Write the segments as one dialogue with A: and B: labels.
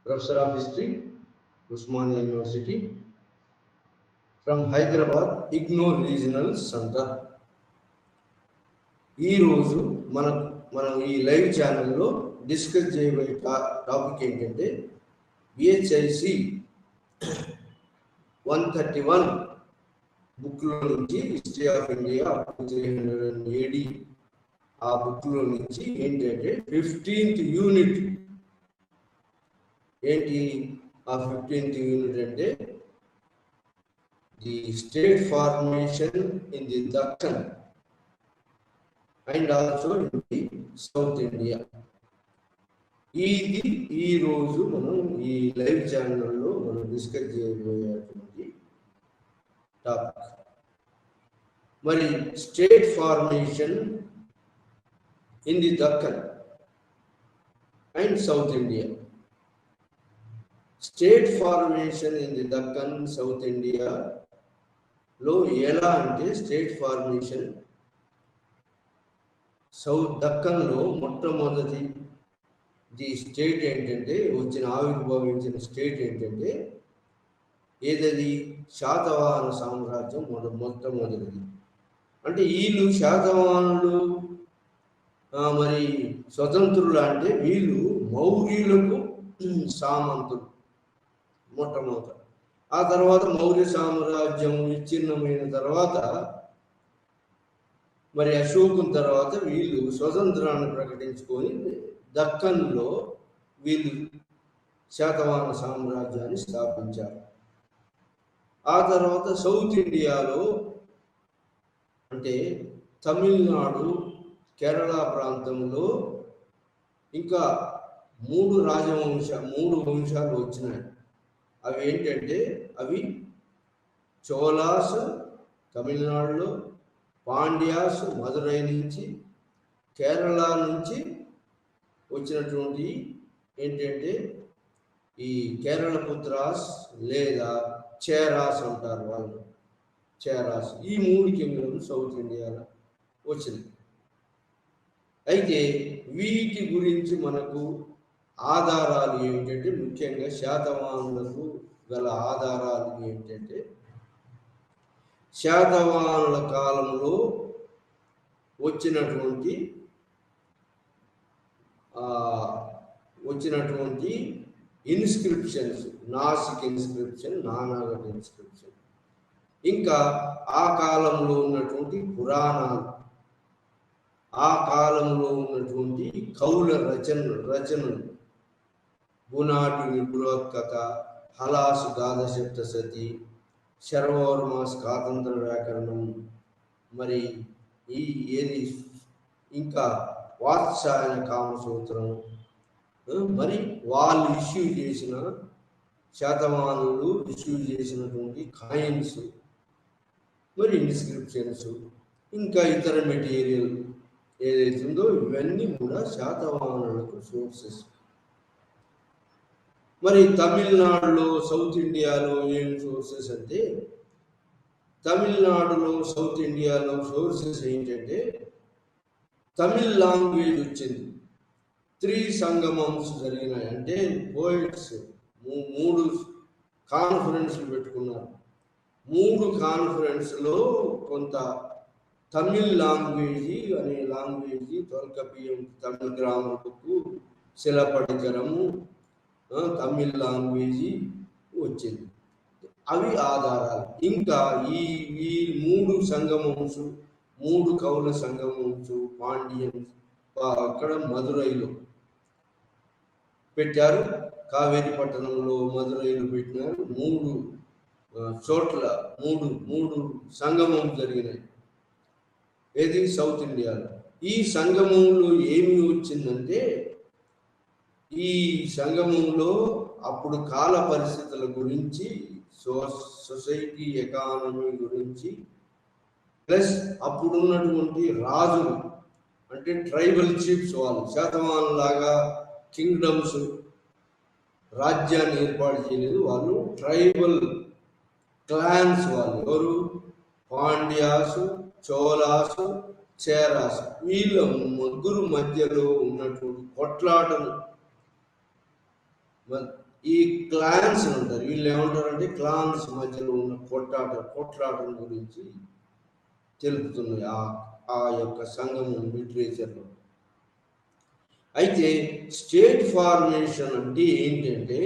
A: Professor of History, Usmania University, from Hyderabad, IGNOR Regional Center. ఈరోజు మనం ఈ live ఛానల్లో డిస్కస్ చేయబోయే టాపిక్ ఏంటంటే బిహెచ్ఐసి 131 బుక్లో నుంచి హిస్టరీ ఆఫ్ ఇండియా 300 AD ఆ బుక్లో నుంచి ఏంటంటే 15th యూనిట్ ఏంటి ఆ 15th యూనిట్ అంటే the state formation in the Deccan and also in the south India. ఇది ఈరోజు మనం ఈ లైవ్ ఛానల్లో మనం డిస్కస్ చేయబోయేటువంటి టాపిక్. మరి state formation in the Deccan and south India. State formation in the Deccan south ఇండియాలో ఎలా అంటే స్టేట్ ఫార్మేషన్ సౌత్ దక్కన్లో మొట్టమొదటి ది స్టేట్ ఏంటంటే ఆవిర్భవించిన స్టేట్ ఏంటంటే ఏదది శాతవాహన సామ్రాజ్యం మొట్టమొదటిది. అంటే వీళ్ళు శాతవాహనులు మరి స్వతంత్రులు అంటే వీళ్ళు మౌర్యులకు సామంతులు మొట్టమొదట. ఆ తర్వాత మౌర్య సామ్రాజ్యం విచ్ఛిన్నమైన తర్వాత మరి అశోకుని తర్వాత వీళ్ళు స్వతంత్రాన్ని ప్రకటించుకొని దక్కన్లో వీళ్ళు శాతవాహన సామ్రాజ్యాన్ని స్థాపించారు. ఆ తర్వాత సౌత్ ఇండియాలో అంటే తమిళనాడు, కేరళ ప్రాంతంలో ఇంకా మూడు వంశాలు వచ్చినాయి. అవి ఏంటంటే చోళాస్ తమిళనాడులో, పాండ్యాస్ మదురై నుంచి, కేరళ నుంచి వచ్చినటువంటి ఏంటంటే ఈ కేరళ పుత్రాస్ లేదా చేరాస్ అంటారు వాళ్ళు, చేరాస్. ఈ మూడు కింగ్డమ్ సౌత్ ఇండియాలో వచ్చింది. అయితే వీటి గురించి మనకు ఆధారాలు ఏమిటంటే ముఖ్యంగా శాతవాహనులకు గల ఆధారాలు ఏమిటంటే శాతవాహనుల కాలంలో వచ్చినటువంటి inscriptions, Nasik inscription, Naneghat inscription, ఇంకా ఆ కాలంలో ఉన్నటువంటి పురాణాలు, ఆ కాలంలో ఉన్నటువంటి కౌల రచనలు గునాటి నిపురోత్కథ, హలాసు గాథసప్తశతి, శర్వవర్మ స్వాతంత్ర వ్యాకరణం, మరి ఇంకా వాత్సాయన కామసూత్రం, మరి వాళ్ళు శాతవాహనులు ఇష్యూ చేసినటువంటి కాయిన్స్, మరి ఇన్స్క్రిప్షన్స్, ఇంకా ఇతర మెటీరియల్ ఏదైతుందో ఇవన్నీ కూడా శాతవాహనులకు సోర్సెస్. మరి తమిళనాడులో, సౌత్ ఇండియాలో ఏం సోర్సెస్ అంటే తమిళనాడులో, సౌత్ ఇండియాలో సోర్సెస్ ఏంటంటే తమిళ్ లాంగ్వేజ్ వచ్చింది. 3 సంగమమ్స్ జరిగినాయి. అంటే పోయిట్స్ 3 కాన్ఫరెన్స్లు పెట్టుకున్నారు. 3 కాన్ఫరెన్స్లో కొంత తమిళ్ లాంగ్వేజీ తొలకపియం, తమిళ్ గ్రామకు శిలపడికరము, తమిళ్ లాంగ్వేజీ వచ్చింది. అవి ఆధారాలు. ఇంకా ఈ 3 సంగమమ్స్, 3 కౌల సంగమమ్స్ పాండ్యన్స్ అక్కడ మదురైలో పెట్టారు. కావేరి పట్టణంలో మదురైలో పెట్టినారు. 3 చోట్ల 3 సంగమం జరిగినాయి. ఏది సౌత్ ఇండియాలో. ఈ సంగమంలో ఏమి వచ్చిందంటే ఈ సంగమంలో అప్పుడు కాల పరిస్థితుల గురించి, సొసైటీ ఎకానమీ గురించి, ప్లస్ అప్పుడున్నటువంటి రాజులు అంటే ట్రైబల్ చీఫ్స్, వాళ్ళు శాతవాహన్ లాగా కింగ్డమ్స్ రాజ్యాన్ని ఏర్పాటు చేయలేదు. వాళ్ళు ట్రైబల్ క్లాన్స్, వాళ్ళు ఎవరు? పాండ్యాసు, చోళాసు, చేరాసు. వీళ్ళ ముగ్గురు మధ్యలో ఉన్నటువంటి కొట్లాటను ఈ క్లాన్స్ ఉంటారు, వీళ్ళు ఏమంటారంటే క్లాన్స్ మధ్యలో ఉన్న కొట్లాటల గురించి తెలుపుతున్నాయి ఆ యొక్క సంఘము లిటరేచర్లో. అయితే స్టేట్ ఫార్మేషన్ అంటే ఏంటంటే,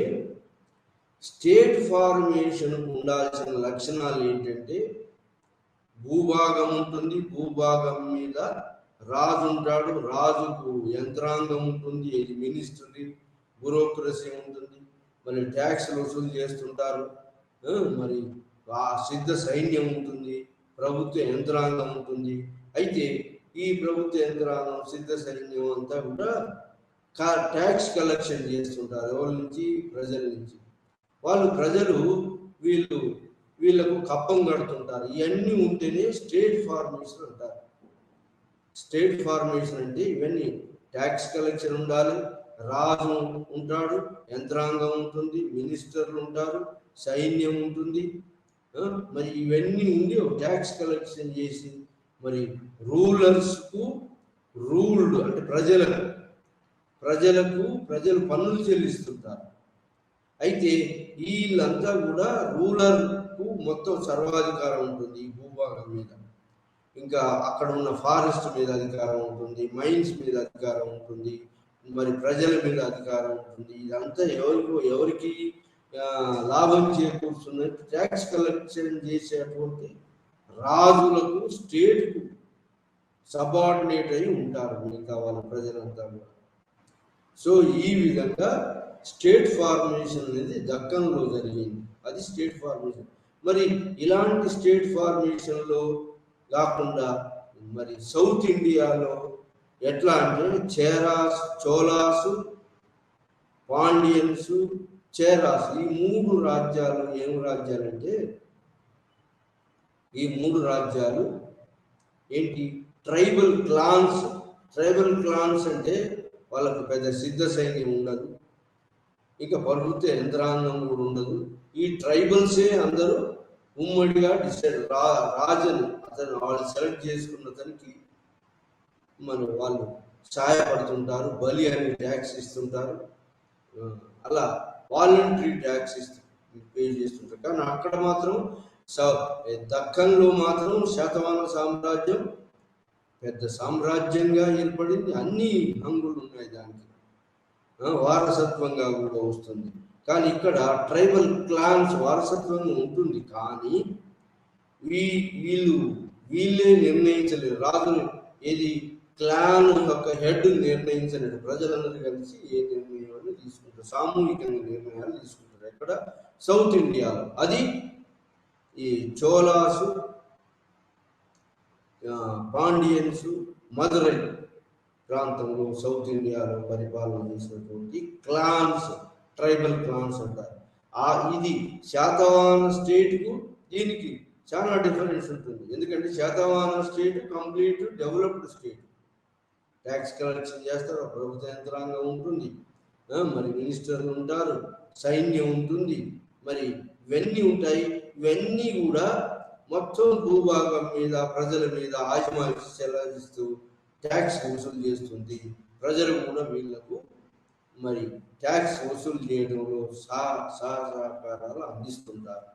A: స్టేట్ ఫార్మేషన్ ఉండాల్సిన లక్షణాలు ఏంటంటే, భూభాగం ఉంటుంది, భూభాగం మీద రాజు ఉంటాడు, రాజుకు యంత్రాంగం ఉంటుంది, ఇది మినిస్ట్రీ బ్యూరోక్రసీ ఉంటుంది, మరి ట్యాక్స్లు వసూలు చేస్తుంటారు, మరి ఆ సిద్ధ సైన్యం ఉంటుంది, ప్రభుత్వ యంత్రాంగం ఉంటుంది. అయితే ఈ ప్రభుత్వ యంత్రాంగం సిద్ధ సైన్యం అంతా కూడా ట్యాక్స్ కలెక్షన్ చేస్తుంటారు. ఎవరి నుంచి? ప్రజల నుంచి. ప్రజలు వీళ్ళకు కప్పం కడుతుంటారు. ఇవన్నీ ఉంటేనే స్టేట్ ఫార్మేషన్ అంటారు. స్టేట్ ఫార్మేషన్ అంటే ఇవన్నీ ట్యాక్స్ కలెక్షన్ ఉండాలి, రాజు ఉంటాడు, యంత్రాంగం ఉంటుంది, మినిస్టర్లు ఉంటారు, సైన్యం ఉంటుంది, మరి ఇవన్నీ ఉండి ట్యాక్స్ కలెక్షన్ చేసి మరి రూలర్స్కు రూల్డ్ అంటే ప్రజలు పన్నులు చెల్లిస్తుంటారు. అయితే వీళ్ళంతా కూడా రూలర్కు మొత్తం సర్వాధికారం ఉంటుంది ఈ భూభాగం మీద. ఇంకా అక్కడ ఉన్న ఫారెస్ట్ మీద అధికారం ఉంటుంది, మైన్స్ మీద అధికారం ఉంటుంది, మరి ప్రజల మీద అధికారం ఉంటుంది. ఇదంతా ఎవరికి లాభం చేకూరుతున్నట్టు ట్యాక్స్ కలెక్షన్ చేసేటువంటి రాజులకు, స్టేట్కు సబార్డినేట్ అయి ఉంటారు మిగతా వాళ్ళ ప్రజలంతా కూడా. సో ఈ విధంగా స్టేట్ ఫార్మేషన్ అనేది దక్కన్లో జరిగింది. అది స్టేట్ ఫార్మేషన్. మరి ఇలాంటి స్టేట్ ఫార్మేషన్లో కాకుండా మరి సౌత్ ఇండియాలో ఎట్లా అంటే చోళాసు, పాండియన్స్, చేరాసు, ఈ మూడు రాజ్యాలు ఏం రాజ్యాలంటే, ఈ మూడు రాజ్యాలు ఏంటి? ట్రైబల్ క్లాన్స్ అంటే వాళ్ళకు పెద్ద సిద్ధ సైన్యం ఉండదు, ఇక ప్రభుత్వ యంత్రాంగం కూడా ఉండదు. ఈ ట్రైబల్సే అందరూ ఉమ్మడిగా రాజుని వాళ్ళు సెలెక్ట్ చేసుకున్న తనకి వాళ్ళు సహాయపడుతుంటారు, బలి అని ట్యాక్స్ ఇస్తుంటారు, అలా వాలంటరీ ట్యాక్స్ పే చేస్తుంటారు. కానీ అక్కడ మాత్రం దక్కన్లో మాత్రం శాతవాహన సామ్రాజ్యం పెద్ద సామ్రాజ్యంగా ఏర్పడింది. అన్ని హంగులు ఉన్నాయి, దానికి వారసత్వంగా కూడా వస్తుంది. కానీ ఇక్కడ ట్రైబల్ క్లాన్స్ వారసత్వంగా ఉంటుంది, కానీ వీళ్ళే నిర్ణయించలేరు. రాజులు ఏది క్లాన్ యొక్క హెడ్ నిర్ణయించలేడు. ప్రజలందరూ కలిసి ఏ నిర్ణయాలు తీసుకుంటారు, సామూహికంగా నిర్ణయాలు తీసుకుంటారు. ఎక్కడ? సౌత్ ఇండియాలో. అది ఈ చోళాసు, పాండియన్స్, మదురై ప్రాంతంలో సౌత్ ఇండియాలో పరిపాలన చేసినటువంటి క్లాన్స్, ట్రైబల్ క్లాన్స్ అంటారు. ఇది శాతవాహన స్టేట్కు దీనికి చాలా డిఫరెన్స్ ఉంటుంది. ఎందుకంటే Satavahana state complete developed state, tax collection చేస్తారు, ప్రభుత్వ యంత్రాంగం ఉంటుంది, మరి మినిస్టర్లు ఉంటారు, సైన్యం ఉంటుంది, మరి ఇవన్నీ ఉంటాయి. ఇవన్నీ కూడా మొత్తం భూభాగం మీద ప్రజల మీద ఆజమాయిషి చెల్లిస్తూ ట్యాక్స్ వసూలు చేస్తుంది. ప్రజలు కూడా వీళ్లకు మరి ట్యాక్స్ వసూలు చేయడంలో సహకారాలు అందిస్తుంటారు.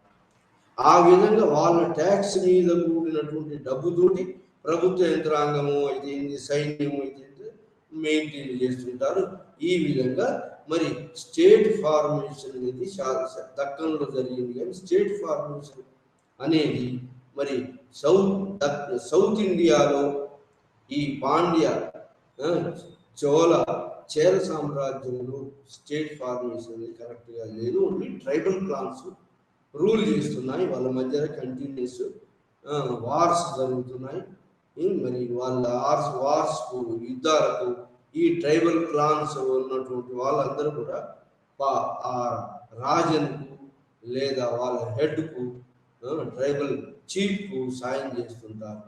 A: ఆ విధంగా వాళ్ళ ట్యాక్స్ మీద కూడినటువంటి డబ్బుతోటి ప్రభుత్వ యంత్రాంగము అయితే సైన్యము అయితే మెయింటైన్ చేస్తుంటారు. ఈ విధంగా మరి స్టేట్ ఫార్మేషన్ అనేది దక్కన్లో జరిగింది. కానీ స్టేట్ ఫార్మేషన్ అనేది మరి సౌత్ ఇండియాలో ఈ పాండ్య, చేర సామ్రాజ్యంలో స్టేట్ ఫార్మేషన్ అనేది కరెక్ట్గా లేదు. ఓన్లీ ట్రైబల్ క్లాన్స్ రూల్ చేస్తున్నాయి, వాళ్ళ మధ్య కంటిన్యూస్ వార్స్ జరుగుతున్నాయి. మరి వాళ్ళ వార్స్కు, యుద్ధాలకు ఈ ట్రైబల్ క్లాన్స్ ఉన్నటువంటి వాళ్ళందరూ కూడా ఆ రాజన్కు లేదా వాళ్ళ హెడ్కు, ట్రైబల్ చీఫ్కు సాయం చేస్తుంటారు.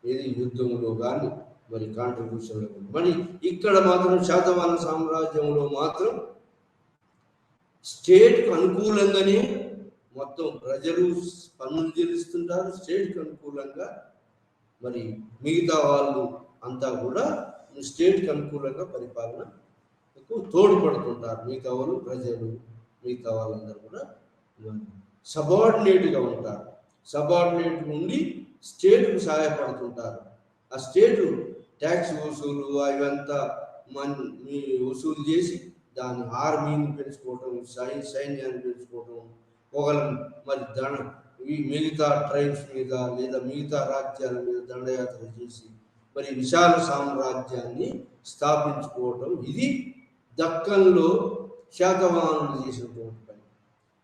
A: ఇది యుద్ధంలో కానీ మరి కాంట్రిబ్యూషన్లో. మరి ఇక్కడ మాత్రం శాతవాహన సామ్రాజ్యంలో మాత్రం స్టేట్కు అనుకూలంగానే మొత్తం ప్రజలు పన్నులు చెల్లిస్తుంటారు, స్టేట్కి అనుకూలంగా మరి మిగతా వాళ్ళు అంతా కూడా స్టేట్కి అనుకూలంగా పరిపాలనకు తోడ్పడుతుంటారు. మిగతా వాళ్ళు ప్రజలు మిగతా వాళ్ళందరూ కూడా సబార్డినేట్గా ఉంటారు. సబార్డినేట్ ఉండి స్టేట్కు సహాయపడుతుంటారు. ఆ స్టేటు ట్యాక్స్ వసూలు అవంతా వసూలు చేసి దాని ఆర్మీని పెంచుకోవటం, సైన్యాన్ని పెంచుకోవటం, ఒకళ్ళ మరి ఈ మిగతా ట్రైబ్స్ మీద లేదా మిగతా రాజ్యాల మీద దండయాత్ర చేసి మరి విశాల సామ్రాజ్యాన్ని స్థాపించుకోవటం, ఇది దక్కన్లో శాతవాహనులు చేసినటువంటి పని.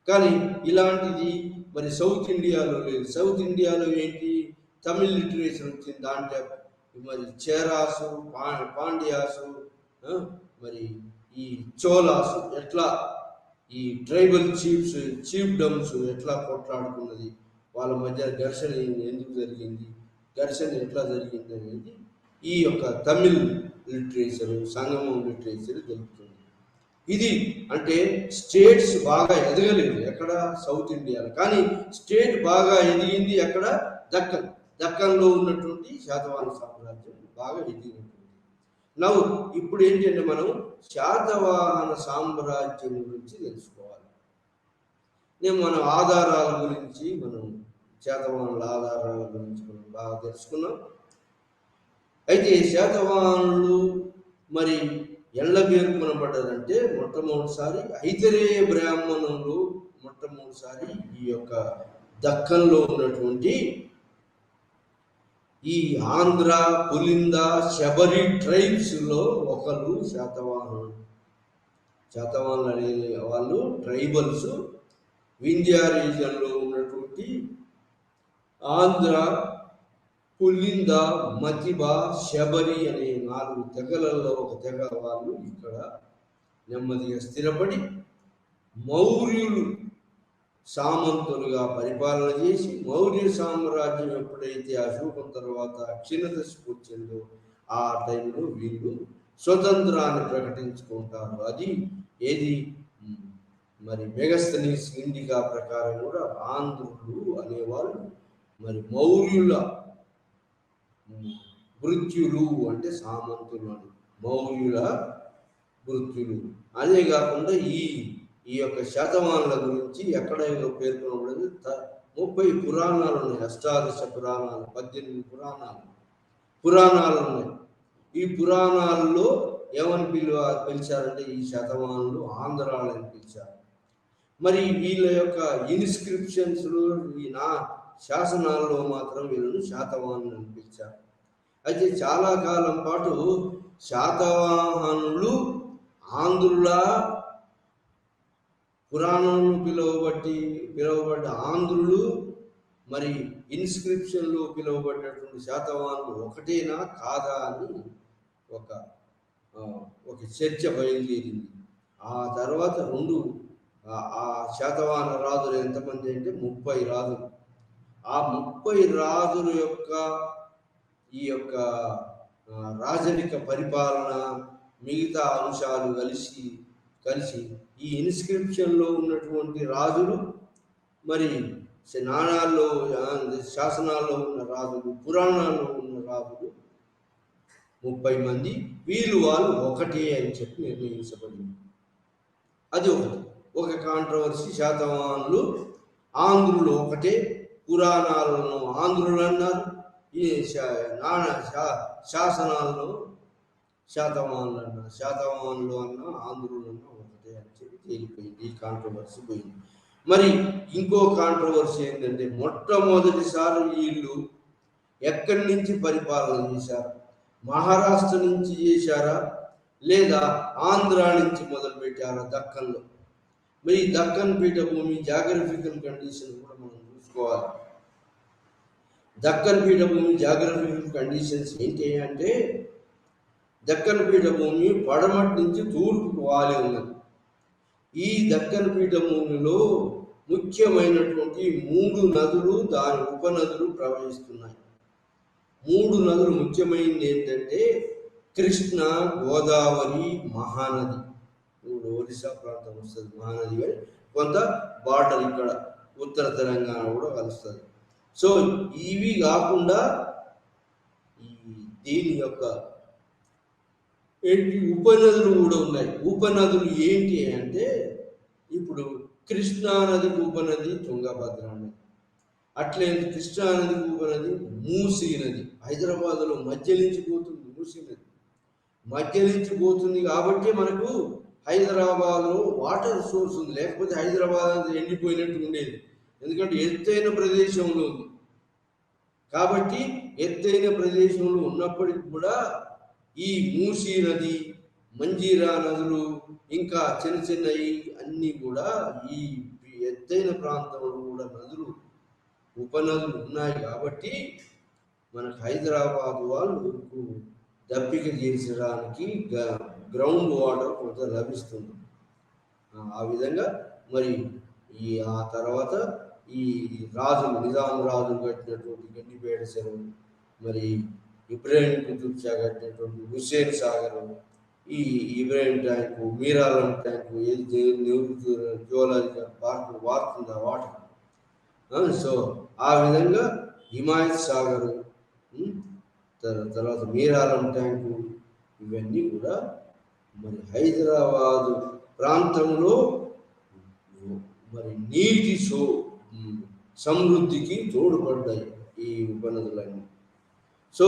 A: కానీ ఇలాంటిది మరి సౌత్ ఇండియాలో లేదు. సౌత్ ఇండియాలో ఏంటి, తమిళ్ లిటరేచర్ వచ్చింది. దాంట్లో మరి చేరాసు, పాండ్యాసు, మరి ఈ చోలాసు ఎట్లా ఈ ట్రైబల్ చీఫ్డమ్స్ ఎట్లా కొట్లాడుకున్నది, వాళ్ళ మధ్య ఘర్షణ ఎందుకు జరిగింది, ఘర్షణ ఎట్లా జరిగింది అనేది ఈ యొక్క తమిళ్ లిటరేచరు, సంగమం లిటరేచర్ తెలుపుతుంది. ఇది అంటే స్టేట్స్ బాగా ఎదగలేదు ఎక్కడ, సౌత్ ఇండియాలో. కానీ స్టేట్ బాగా ఎదిగింది ఎక్కడ, దక్కన్లో ఉన్నటువంటి శాతవాహన సామ్రాజ్యం బాగా ఎదిగినటువంటి. ఇప్పుడు ఏంటంటే మనం శాతవాహన సామ్రాజ్యం గురించి తెలుసుకోవాలి. మన ఆధారాల గురించి, మనం శాతవాహనుల ఆధారాల గురించి మనం బాగా తెలుసుకున్నాం. అయితే శాతవాహనులు మరి ఎళ్ళ పేర్కొనబడ్డారంటే మొట్టమొదటిసారి ఐతరేయ బ్రాహ్మణులు మొట్టమొదటిసారి ఈ యొక్క దక్కన్లో ఉన్నటువంటి ఈ ఆంధ్ర, పులింద, శబరి ట్రైబ్స్లో ఒకరు శాతవాహనులు. శాతవాహనులు అనే వాళ్ళు ట్రైబల్స్ వింధ్యా రీజన్లో ఉన్నటువంటి ఆంధ్ర, పులింద, మతిబ, శబరి అనే 4 తెగలలో ఒక తెగ వాళ్ళు ఇక్కడ నెమ్మదిగా స్థిరపడి మౌర్యులు సామంతులుగా పరిపాలన చేసి, మౌర్య సామ్రాజ్యం ఎప్పుడైతే అశోకం తర్వాత క్షీణదశకు వచ్చిందో ఆ టైంలో వీళ్ళు స్వతంత్రాన్ని ప్రకటించుకుంటారు. అది ఏది మరి మెగస్తనీస్ ఇండికా ప్రకారం కూడా ఆంధ్రులు అనేవాళ్ళు మరి మౌర్యుల మృత్యులు అంటే సామంతులు అని, మౌర్యుల మృత్యులు. అదే కాకుండా ఈ యొక్క శాతవాహనుల గురించి ఎక్కడ పేర్కొనబడింది, 30 పురాణాలు ఉన్నాయి. అష్టాదశ పురాణాలు, 18 పురాణాలు ఉన్నాయి. ఈ పురాణాల్లో ఏమని పిలిచారంటే ఈ శాతవాహనులు ఆంధ్రాలని పిలిచారు. మరి వీళ్ళ యొక్క ఇన్స్క్రిప్షన్స్, ఈ శాసనాల్లో మాత్రం వీళ్ళను శాతవాహనులు అని పిలిచారు. అయితే చాలా కాలం పాటు శాతవాహనులు ఆంధ్రుల పురాణంలో పిలువబడ్డ ఆంధ్రులు మరి ఇన్స్క్రిప్షన్లో పిలువబడ్డటువంటి శాతవాహనులు ఒకటేనా కాదా అని ఒక చర్చ బయలుదేరింది. ఆ తర్వాత ఆ శాతవాహన రాజులు ఎంతమంది అంటే 30 రాజులు. ఆ 30 రాజుల యొక్క ఈ యొక్క రాజరిక పరిపాలన మిగతా అంశాలు కలిసి ఈ ఇన్స్క్రిప్షన్లో ఉన్నటువంటి రాజులు, మరి నాణాల్లో శాసనాల్లో ఉన్న రాజులు, పురాణాల్లో ఉన్న రాజులు 30 మంది, వాళ్ళు ఒకటే అని చెప్పి నిర్ణయించబడింది. అది ఒక కాంట్రవర్సీ. శాతవాహనులు ఆంధ్రులు ఒకటే, పురాణాలను ఆంధ్రులు అన్నారు, ఈ శాసనాలను శాతవాహనులు అన్నారు. శాతవాహనులు అన్నా ఆంధ్రులు అన్నా ఒకటే అని చెప్పి తేలిపోయింది. ఈ కాంట్రవర్సీ పోయింది. మరి ఇంకో కాంట్రవర్సీ ఏంటంటే మొట్టమొదటిసారి వీళ్ళు ఎక్కడి నుంచి పరిపాలన చేశారు, మహారాష్ట్ర నుంచి చేశారా లేదా ఆంధ్ర నుంచి మొదలు పెట్టారా దక్కన్లో? మరి దక్కన్ పీఠభూమి జాగ్రఫికల్ కండిషన్ కూడా మనం చూసుకోవాలి. దక్కన్ పీఠభూమి జాగ్రఫికల్ కండిషన్స్ ఏంటి అంటే, దక్కన్ పీఠభూమి పడమటి నుంచి తూర్పుకు వాలి ఉన్నది. ఈ దక్కన్ పీఠభూమిలో ముఖ్యమైనటువంటి 3 నదులు, దాని ఉపనదులు ప్రవహిస్తున్నాయి. 3 నదులు ముఖ్యమైనది ఏంటంటే కృష్ణ, గోదావరి, మహానది. ఒరిస్సా ప్రాంతం వస్తుంది మహానది, కానీ కొంత బార్డర్ ఇక్కడ ఉత్తర తెలంగాణ కూడా కలుస్తుంది. సో ఇవి కాకుండా దీని యొక్క ఉపనదులు కూడా ఉన్నాయి. ఉపనదులు ఏంటి అంటే ఇప్పుడు కృష్ణా నదికి ఉపనది తుంగభద్ర నది, అట్లే కృష్ణా నదికి ఉపనది మూసీ నది. హైదరాబాద్లో మధ్య నుంచి పోతుంది మూసీ నది, మధ్య నుంచి పోతుంది కాబట్టి మనకు హైదరాబాద్లో వాటర్ సోర్స్ ఉంది. లేకపోతే హైదరాబాద్ అంతా ఎండిపోయినట్టు ఉండేది, ఎందుకంటే ఎత్తైన ప్రదేశంలో ఉంది. కాబట్టి ఎత్తైన ప్రదేశంలో ఉన్నప్పటికీ కూడా ఈ మూసీ నది, మంజీరా నదులు, ఇంకా చిన్న చిన్నవి అన్నీ కూడా ఈ ఎత్తైన ప్రాంతంలో కూడా నదులు, ఉపనదులు ఉన్నాయి. కాబట్టి మనకు హైదరాబాద్ వాళ్ళు దప్పిక చేర్చడానికి గ్రౌండ్ వాటర్ కొంత లభిస్తుంది. ఆ విధంగా మరి ఆ తర్వాత ఈ రాజులు, నిజాం రాజులు కట్టినటువంటి గండిపేట చెరువు, మరి ఇబ్రాహిం కుతుబ్ షా కట్టినటువంటి హుస్సేన్ సాగర్, ఈ Ibrahim tank, Miralam tank, zoological park వాడుతుంది ఆ వాటర్. సో ఆ విధంగా హిమాయత్ సాగరు, తర్వాత మీరాలం ట్యాంకు, ఇవన్నీ కూడా మరి హైదరాబాదు ప్రాంతంలో మరి నీటి సమృద్ధికి తోడ్పడ్డాయి ఈ ఉపనదులన్నీ. సో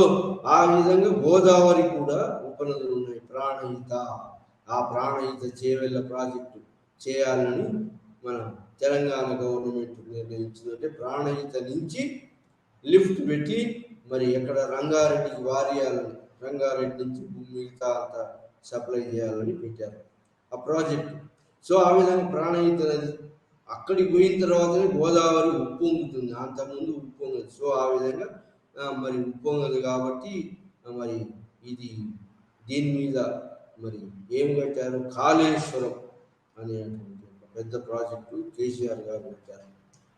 A: ఆ విధంగా గోదావరి కూడా ఉపనదులు ఉన్నాయి. ప్రాణహిత, ఆ ప్రాణహిత చేవెళ్ళ ప్రాజెక్టు చేయాలని మన తెలంగాణ గవర్నమెంట్ నిర్ణయించిందంటే ప్రాణహిత నుంచి లిఫ్ట్ పెట్టి మరి ఎక్కడ రంగారెడ్డికి వారియాలని, రంగారెడ్డి నుంచి మిగతా అంతా సప్లై చేయాలని పెట్టారు ఆ ప్రాజెక్టు. సో ఆ విధంగా ప్రాణహిత నది అక్కడికి పోయిన తర్వాతనే గోదావరి ఉప్పొంగుతుంది, అంతకుముందు ఉప్పొంగదు. సో ఆ విధంగా మరి ఉప్పొంగదు కాబట్టి మరి ఇది దీని మీద మరి ఏం కట్టారు, కాళేశ్వరం అనేటువంటి ఒక పెద్ద ప్రాజెక్టు కేసీఆర్ గారు కట్టారు.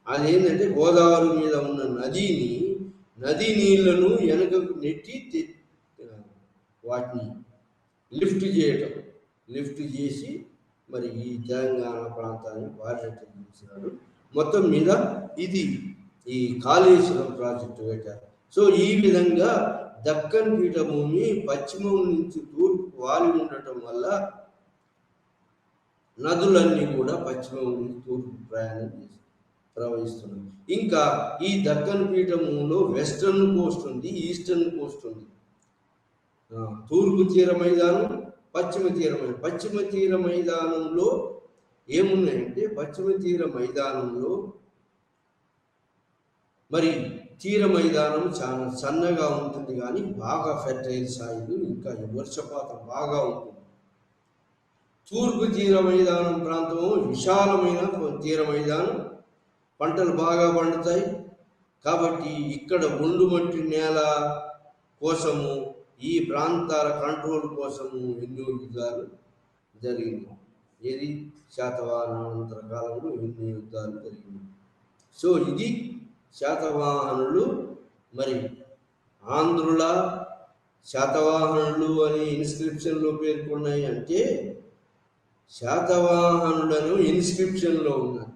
A: అదేంటంటే గోదావరి మీద ఉన్న నదీ నీళ్లను వెనకకు నెట్టి వాటిని లిఫ్ట్ చేసి మరి ఈ తెలంగాణ ప్రాంతాన్ని వారినట్టు చేసినాడు. మొత్తం మీద ఇది ఈ కాళేశ్వరం ప్రాజెక్టు పెట్టారు. సో ఈ విధంగా దక్కన్ పీఠభూమి పశ్చిమం నుంచి తూర్పు వాలి ఉండటం వల్ల నదులన్నీ కూడా పశ్చిమం నుంచి తూర్పు ప్రవహిస్తున్నాయి. ఇంకా ఈ దక్కన్ పీఠభూమిలో వెస్టర్న్ కోస్ట్ ఉంది, ఈస్టర్న్ కోస్ట్ ఉంది. తూర్పు తీర మైదానం, పశ్చిమ తీర మైదానంలో ఏమున్నాయంటే, పశ్చిమ తీర మైదానంలో మరి తీర మైదానం చాలా సన్నగా ఉంటుంది, కానీ బాగా ఫెర్టైల్ సాయిల్, ఇంకా వర్షపాతం బాగా ఉంటుంది. తూర్పు తీర మైదానం ప్రాంతము విశాలమైన తీర మైదానం, పంటలు బాగా పండుతాయి. కాబట్టి ఇక్కడ ఒండుమట్టి నేల కోసము, ఈ ప్రాంతాల కంట్రోల్ కోసము ఎన్నో యుద్ధాలు జరిగింది. ఏది శాతవాహనానంతర కాలంలో ఎన్నో యుద్ధాలు జరిగింది. సో ఇది శాతవాహనులు. మరి ఆంధ్రుల శాతవాహనులు అని ఇన్స్క్రిప్షన్లో పేర్కొన్నాయి అంటే శాతవాహనులను ఇన్స్క్రిప్షన్లో ఉన్నారు,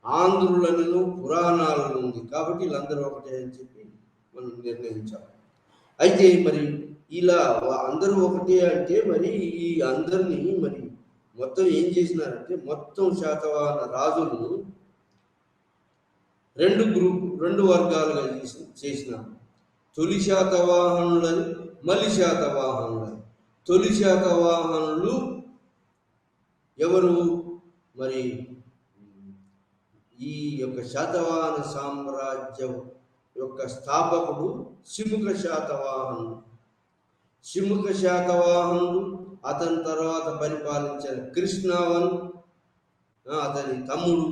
A: ఆంధ్రులను పురాణాలలో ఉంది. కాబట్టి వీళ్ళందరూ ఒకటే అని చెప్పి మనం నిర్ణయించాం. అయితే మరి ఇలా అందరూ ఒకటే అంటే మరి ఈ అందరినీ మరి మొత్తం ఏం చేసినారంటే, మొత్తం శాతవాహన రాజులను రెండు వర్గాలుగా చేసినారు. తొలి శాతవాహనులని, మలి శాతవాహనులని. తొలి శాతవాహనులు ఎవరు? మరి ఈ యొక్క శాతవాహన సామ్రాజ్యం యొక్క స్థాపకుడు సిముక శాతవాహనుడు. అతని తర్వాత పరిపాలించిన కృష్ణవన్ అతని తమ్ముడు,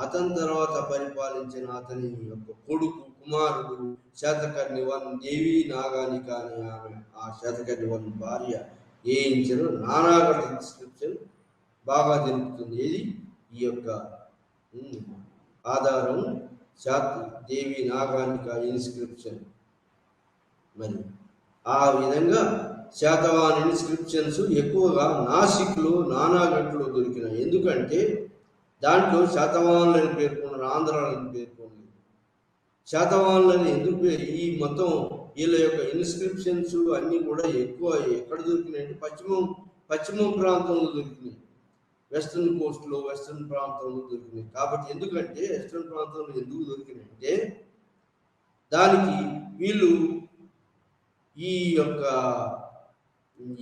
A: అతని తర్వాత పరిపాలించిన అతని యొక్క కొడుకు కుమారుడు శాతకర్ణివన్. దేవి నాగానిక అని ఆమె ఆ శాతకర్ణివన్ భార్య వేయించిన నానాగఢ ఇన్స్క్రిప్షన్ బాగా తెలుపుతుంది. ఏది ఈ యొక్క ఆధారం దేవి నాగానిక ఇన్స్క్రిప్షన్. మరి ఆ విధంగా శాతవాహన ఇన్స్క్రిప్షన్స్ ఎక్కువగా నాసిక్లో, నానాగఢ్లో దొరికినాయి. ఎందుకంటే దాంట్లో శాతవాహనులని పేర్కొన్నారు, ఆంధ్రాలని పేర్కొన్నారు. శాతవాహనులని ఎందుకు ఈ మొత్తం వీళ్ళ యొక్క ఇన్స్క్రిప్షన్స్ అన్నీ కూడా ఎక్కువ ఎక్కడ దొరికినాయి అంటే పశ్చిమం ప్రాంతంలో దొరికినాయి. వెస్ట్రన్ కోస్ట్లో, వెస్ట్రన్ ప్రాంతంలో దొరికినాయి. కాబట్టి ఎందుకంటే వెస్ట్రన్ ప్రాంతంలో ఎందుకు దొరికినాయి అంటే దానికి వీళ్ళు ఈ యొక్క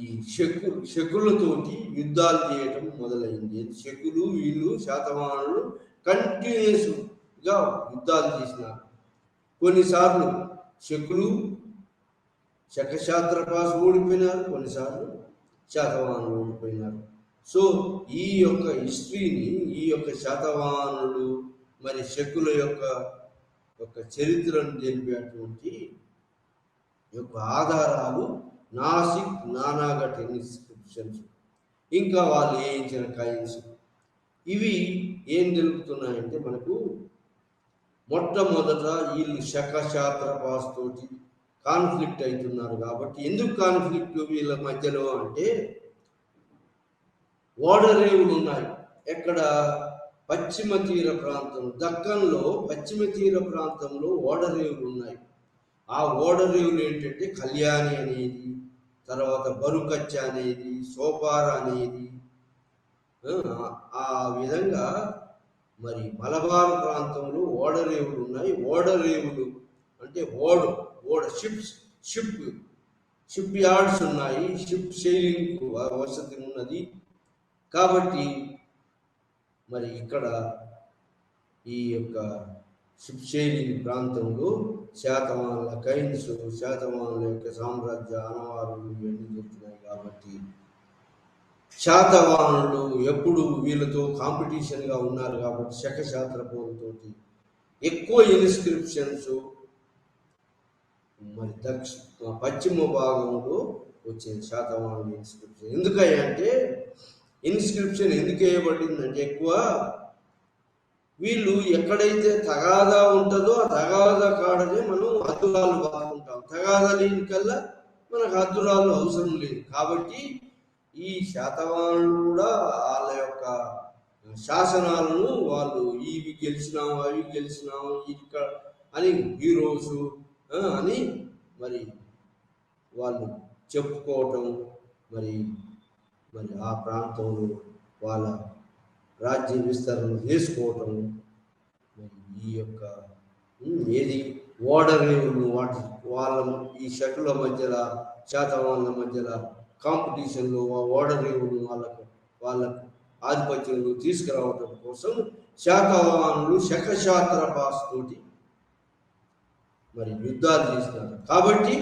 A: ఈ శకులతోటి యుద్ధాలు చేయటం మొదలైంది. శకులు వీళ్ళు శాతవాహనులు కంటిన్యూస్గా యుద్ధాలు చేసినారు. కొన్నిసార్లు శకులు శకశాత్రపాసు ఓడిపోయినారు, కొన్నిసార్లు శాతవాహనులు ఓడిపోయినారు. సో ఈ యొక్క హిస్టరీని, ఈ యొక్క శాతవాహనులు మరి శకుల యొక్క చరిత్రను తెలిపేటువంటి యొక్క ఆధారాలు నాసిక్, నానాఘట్ ఇన్స్క్రిప్షన్స్, ఇంకా వాళ్ళు వేయించిన కాయిన్స్, ఇవి ఏం తెలుపుతున్నాయంటే మనకు మొట్టమొదట వీళ్ళు శకశాత్రపాసు తోటి కాన్ఫ్లిక్ట్ అవుతున్నారు. కాబట్టి ఎందుకు కాన్ఫ్లిక్ట్ వీళ్ళ మధ్యలో అంటే ఓడరేవులు ఉన్నాయి. ఎక్కడ? పశ్చిమ తీర ప్రాంతం, దక్కన్లో పశ్చిమ తీర ప్రాంతంలో ఓడరేవులు ఉన్నాయి. ఆ ఓడరేవులు ఏంటంటే కళ్యాణి అనేది, తర్వాత బరుకచ్చ అనేది, సోపార అనేది, ఆ విధంగా మరి మలబార్ ప్రాంతంలో ఓడరేవులు ఉన్నాయి. ఓడరేవులు అంటే షిప్ యార్డ్స్ ఉన్నాయి, షిప్ సెయిలింగ్ వసతి ఉన్నది. కాబట్టి మరి ఇక్కడ ఈ యొక్క షిప్ సెయిలింగ్ ప్రాంతంలో శాతవాహనుల కైన్స్, శాతవాహనుల యొక్క సామ్రాజ్య ఆనవారులు ఇవన్నీ దొరుకుతున్నాయి. కాబట్టి శాతవాహనులు ఎప్పుడు వీళ్ళతో కాంపిటీషన్గా ఉన్నారు. కాబట్టి శకశాత్రపాసులతోటి ఎక్కువ ఇన్స్క్రిప్షన్స్ మరి పశ్చిమ భాగంలో వచ్చిన శాతవాహనుల ఇన్స్క్రిప్షన్. ఎందుకంటే ఇన్స్క్రిప్షన్ ఎందుకు వేయబడిందంటే ఎక్కువ వీళ్ళు ఎక్కడైతే తగాదా ఉంటుందో ఆ తగాదా కాడనే మనం హద్దురాలు బాగుంటాం. తగాదా లేని కల్లా మనకు హద్దురాలు అవసరం లేదు. కాబట్టి ఈ శాతవాహనులు కూడా వాళ్ళ యొక్క శాసనాలను వాళ్ళు ఇవి గెలిచినాము, అవి గెలిచినాము ఇక్కడ అని హీరోస్ అని మరి వాళ్ళు చెప్పుకోవటం, మరి ఆ ప్రాంతంలో వాళ్ళ రాజ్య విస్తరణ చేసుకోవటం, మరి ఈ యొక్క ఏది ఓడరేవులు వాళ్ళ ఈ శకుల మధ్యలో, శాతవాహనుల మధ్యలో కాంపిటీషన్లో ఓడరేవులు వాళ్ళకు ఆధిపత్యంలో తీసుకురావటం కోసం శాతవాహనులు శకశాత్రపాసు తోటి మరి యుద్ధాలు చేసినారు. కాబట్టి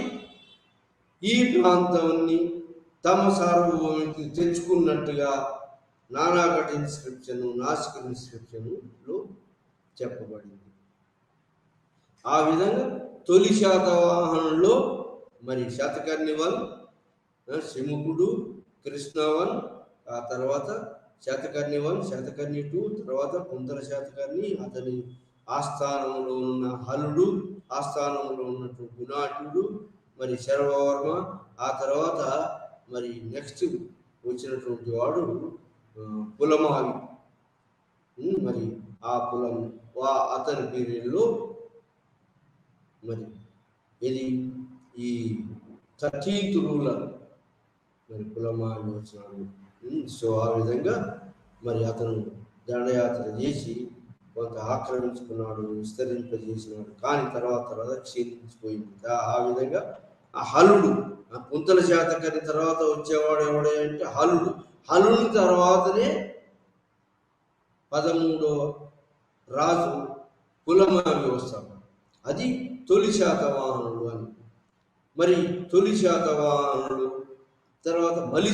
A: ఈ ప్రాంతాన్ని తమ సార్వభౌమికి తెచ్చుకున్నట్టుగా నానాఘట్ ఇన్స్క్రిప్షన్, నాసిక్ ఇన్స్క్రిప్షన్లో చెప్పబడింది. ఆ విధంగా తొలి శాతవాహనుల్లో మరి శాతకర్ణివన్, శిముకుడు, కృష్ణవన్, ఆ తర్వాత శాతకర్ణివన్, శాతకర్ణి 2, తర్వాత కుంతల శాతకర్ణి, అతని ఆస్థానంలో ఉన్న హలుడు, ఆస్థానంలో ఉన్నటువంటి గుణాటుడు, మరి శర్వవర్మ, ఆ తర్వాత మరి నెక్స్ట్ వచ్చినటువంటి వాడు పులమావి. మరి ఆ అతని పీరియడ్లో మరి ఇది ఈ 13th రూలర్ మరి పులమావి వచ్చినాడు. సో ఆ విధంగా మరి అతను దండయాత్ర చేసి కొంత ఆక్రమించుకున్నాడు, విస్తరింపజేసినాడు. కానీ తర్వాత క్షీణించిపోయింది. ఆ విధంగా ఆ హలుడు, కుంతల శాతకర్ణి తర్వాత వచ్చేవాడు ఎవడే అంటే హలుని తర్వాతనే 13వ రాజు పులమావి వస్తాడు. అది తొలి శాతవాహనుడు అని. మరి తొలి శాతవాహనుడు తర్వాత మలి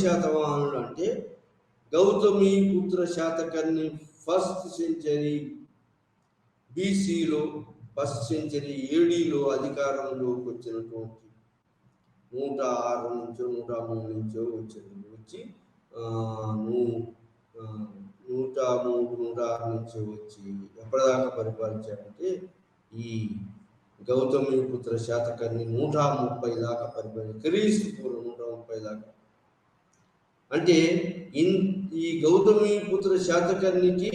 A: శాతవాహనుడు అంటే గౌతమి పుత్ర Satakarni 1st century BCలో 1st century ADలో అధికారంలోకి వచ్చినటువంటి 106 నుంచో 103 నుంచో వచ్చి 103, 106 నుంచి వచ్చి ఎప్పటిదాకా పరిపాలించాడంటే ఈ గౌతమి పుత్ర శాతకర్ణి 130 దాకా పరిపాలించాడు. క్రీస్తు పూర్వం 130 దాకా. అంటే ఈ గౌతమి పుత్ర శాతకర్ణికి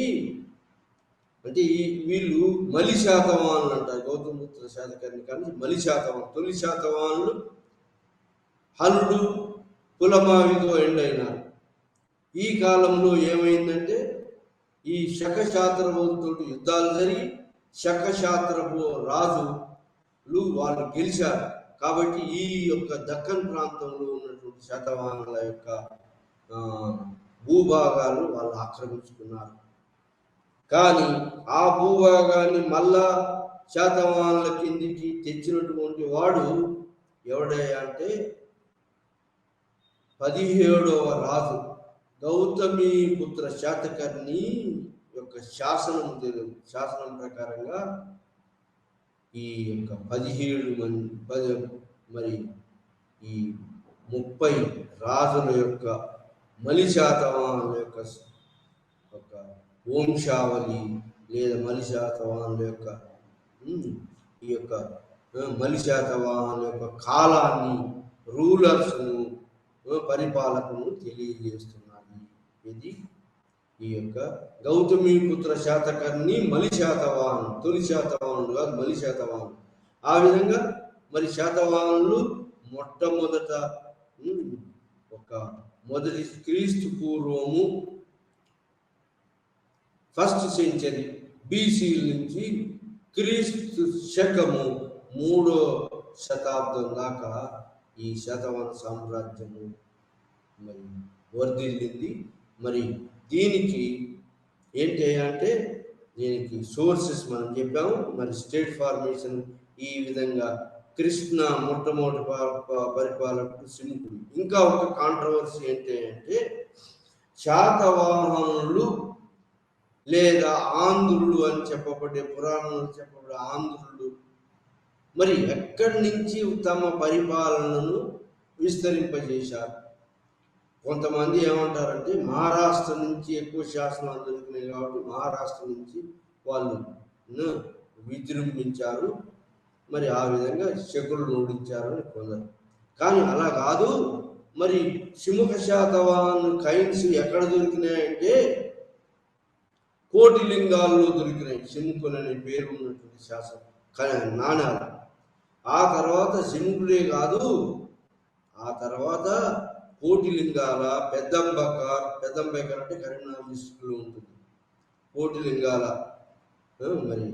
A: అంటే వీళ్ళు మలి శాతవాహనులు అంటారు. గౌతమి పుత్ర శాతకర్ణి కానీ మలి శాతవాహనులు, తొలి శాతవాహనులు హలుడు పులమావితో ఎండ్ అయినారు. ఈ కాలంలో ఏమైందంటే ఈ శకశాత్రపుతో యుద్ధాలు జరిగి శకశాత్రపు రాజులు వాళ్ళు గెలిచారు. కాబట్టి ఈ యొక్క దక్కన్ ప్రాంతంలో ఉన్నటువంటి శాతవాహనుల యొక్క భూభాగాలు వాళ్ళు ఆక్రమించుకున్నారు. కానీ ఆ భూభాగాన్ని మళ్ళా శాతవాహనుల కిందికి తెచ్చినటువంటి వాడు ఎవడయ్యా అంటే 17వ రాజు గౌతమీపుత్ర శాతకర్ణి యొక్క శాసనం ప్రకారంగా ఈ యొక్క 17 మంది మరి ఈ 30 రాజుల యొక్క మలి శాతవాహనుల యొక్క వంశావళి లేదా మలి శాతవాహనుల యొక్క ఈ యొక్క మలి శాతవాహనుల యొక్క కాలాన్ని, రూలర్స్ను, పరిపాలకును తెలియజేస్తున్నది. ఇది ఈ యొక్క గౌతమీపుత్ర శాతకర్ణి మలి శాతవాహను, తొలి శాతవాహనుడు కాదు, మలి శాతవాహనుడు. ఆ విధంగా మరి శాతవాహనులు మొట్టమొదట మొదటి క్రీస్తు పూర్వము 1st సెంచరీ BC నుంచి క్రీస్తు శకము 3వ శతాబ్దం దాకా ఈ శాతవాహన సామ్రాజ్యము మరి వర్ధిల్లింది. మరి దీనికి ఏంటి అంటే దీనికి సోర్సెస్ మనం చెప్పాము. మరి స్టేట్ ఫార్మేషన్ ఈ విధంగా కృష్ణ మొట్టమొదటి పరిపాలకుడు సింహుడు. ఇంకా ఒక కాంట్రవర్సీ ఏంటి అంటే శాతవాహనులు లేదా ఆంధ్రులు అని చెప్పబడే పురాణంలో చెప్పబడే ఆంధ్రులు మరి ఎక్కడి నుంచి తమ పరిపాలనను విస్తరింపజేశారు. కొంతమంది ఏమంటారంటే మహారాష్ట్ర నుంచి ఎక్కువ శాసనాలు దొరికినాయి కాబట్టి మహారాష్ట్ర నుంచి వాళ్ళు విజృంభించారు, మరి ఆ విధంగా శకులను ఓడించారు అని కొందరు. కానీ అలా కాదు. మరి సిముఖ శాతవాహన కైన్స్ ఎక్కడ దొరికినాయంటే కోటిలింగాల్లో దొరికినాయి. సిముఖులు అనే పేరు ఉన్నటువంటి శాసనం నాణాలు. ఆ తర్వాత సిముఖులే కాదు, ఆ తర్వాత కోటిలింగాల పెద్దంబేకర్ అంటే కరీంనగర్ డిస్ట్రిక్ట్లో ఉంటుంది. కోటిలింగాల మరి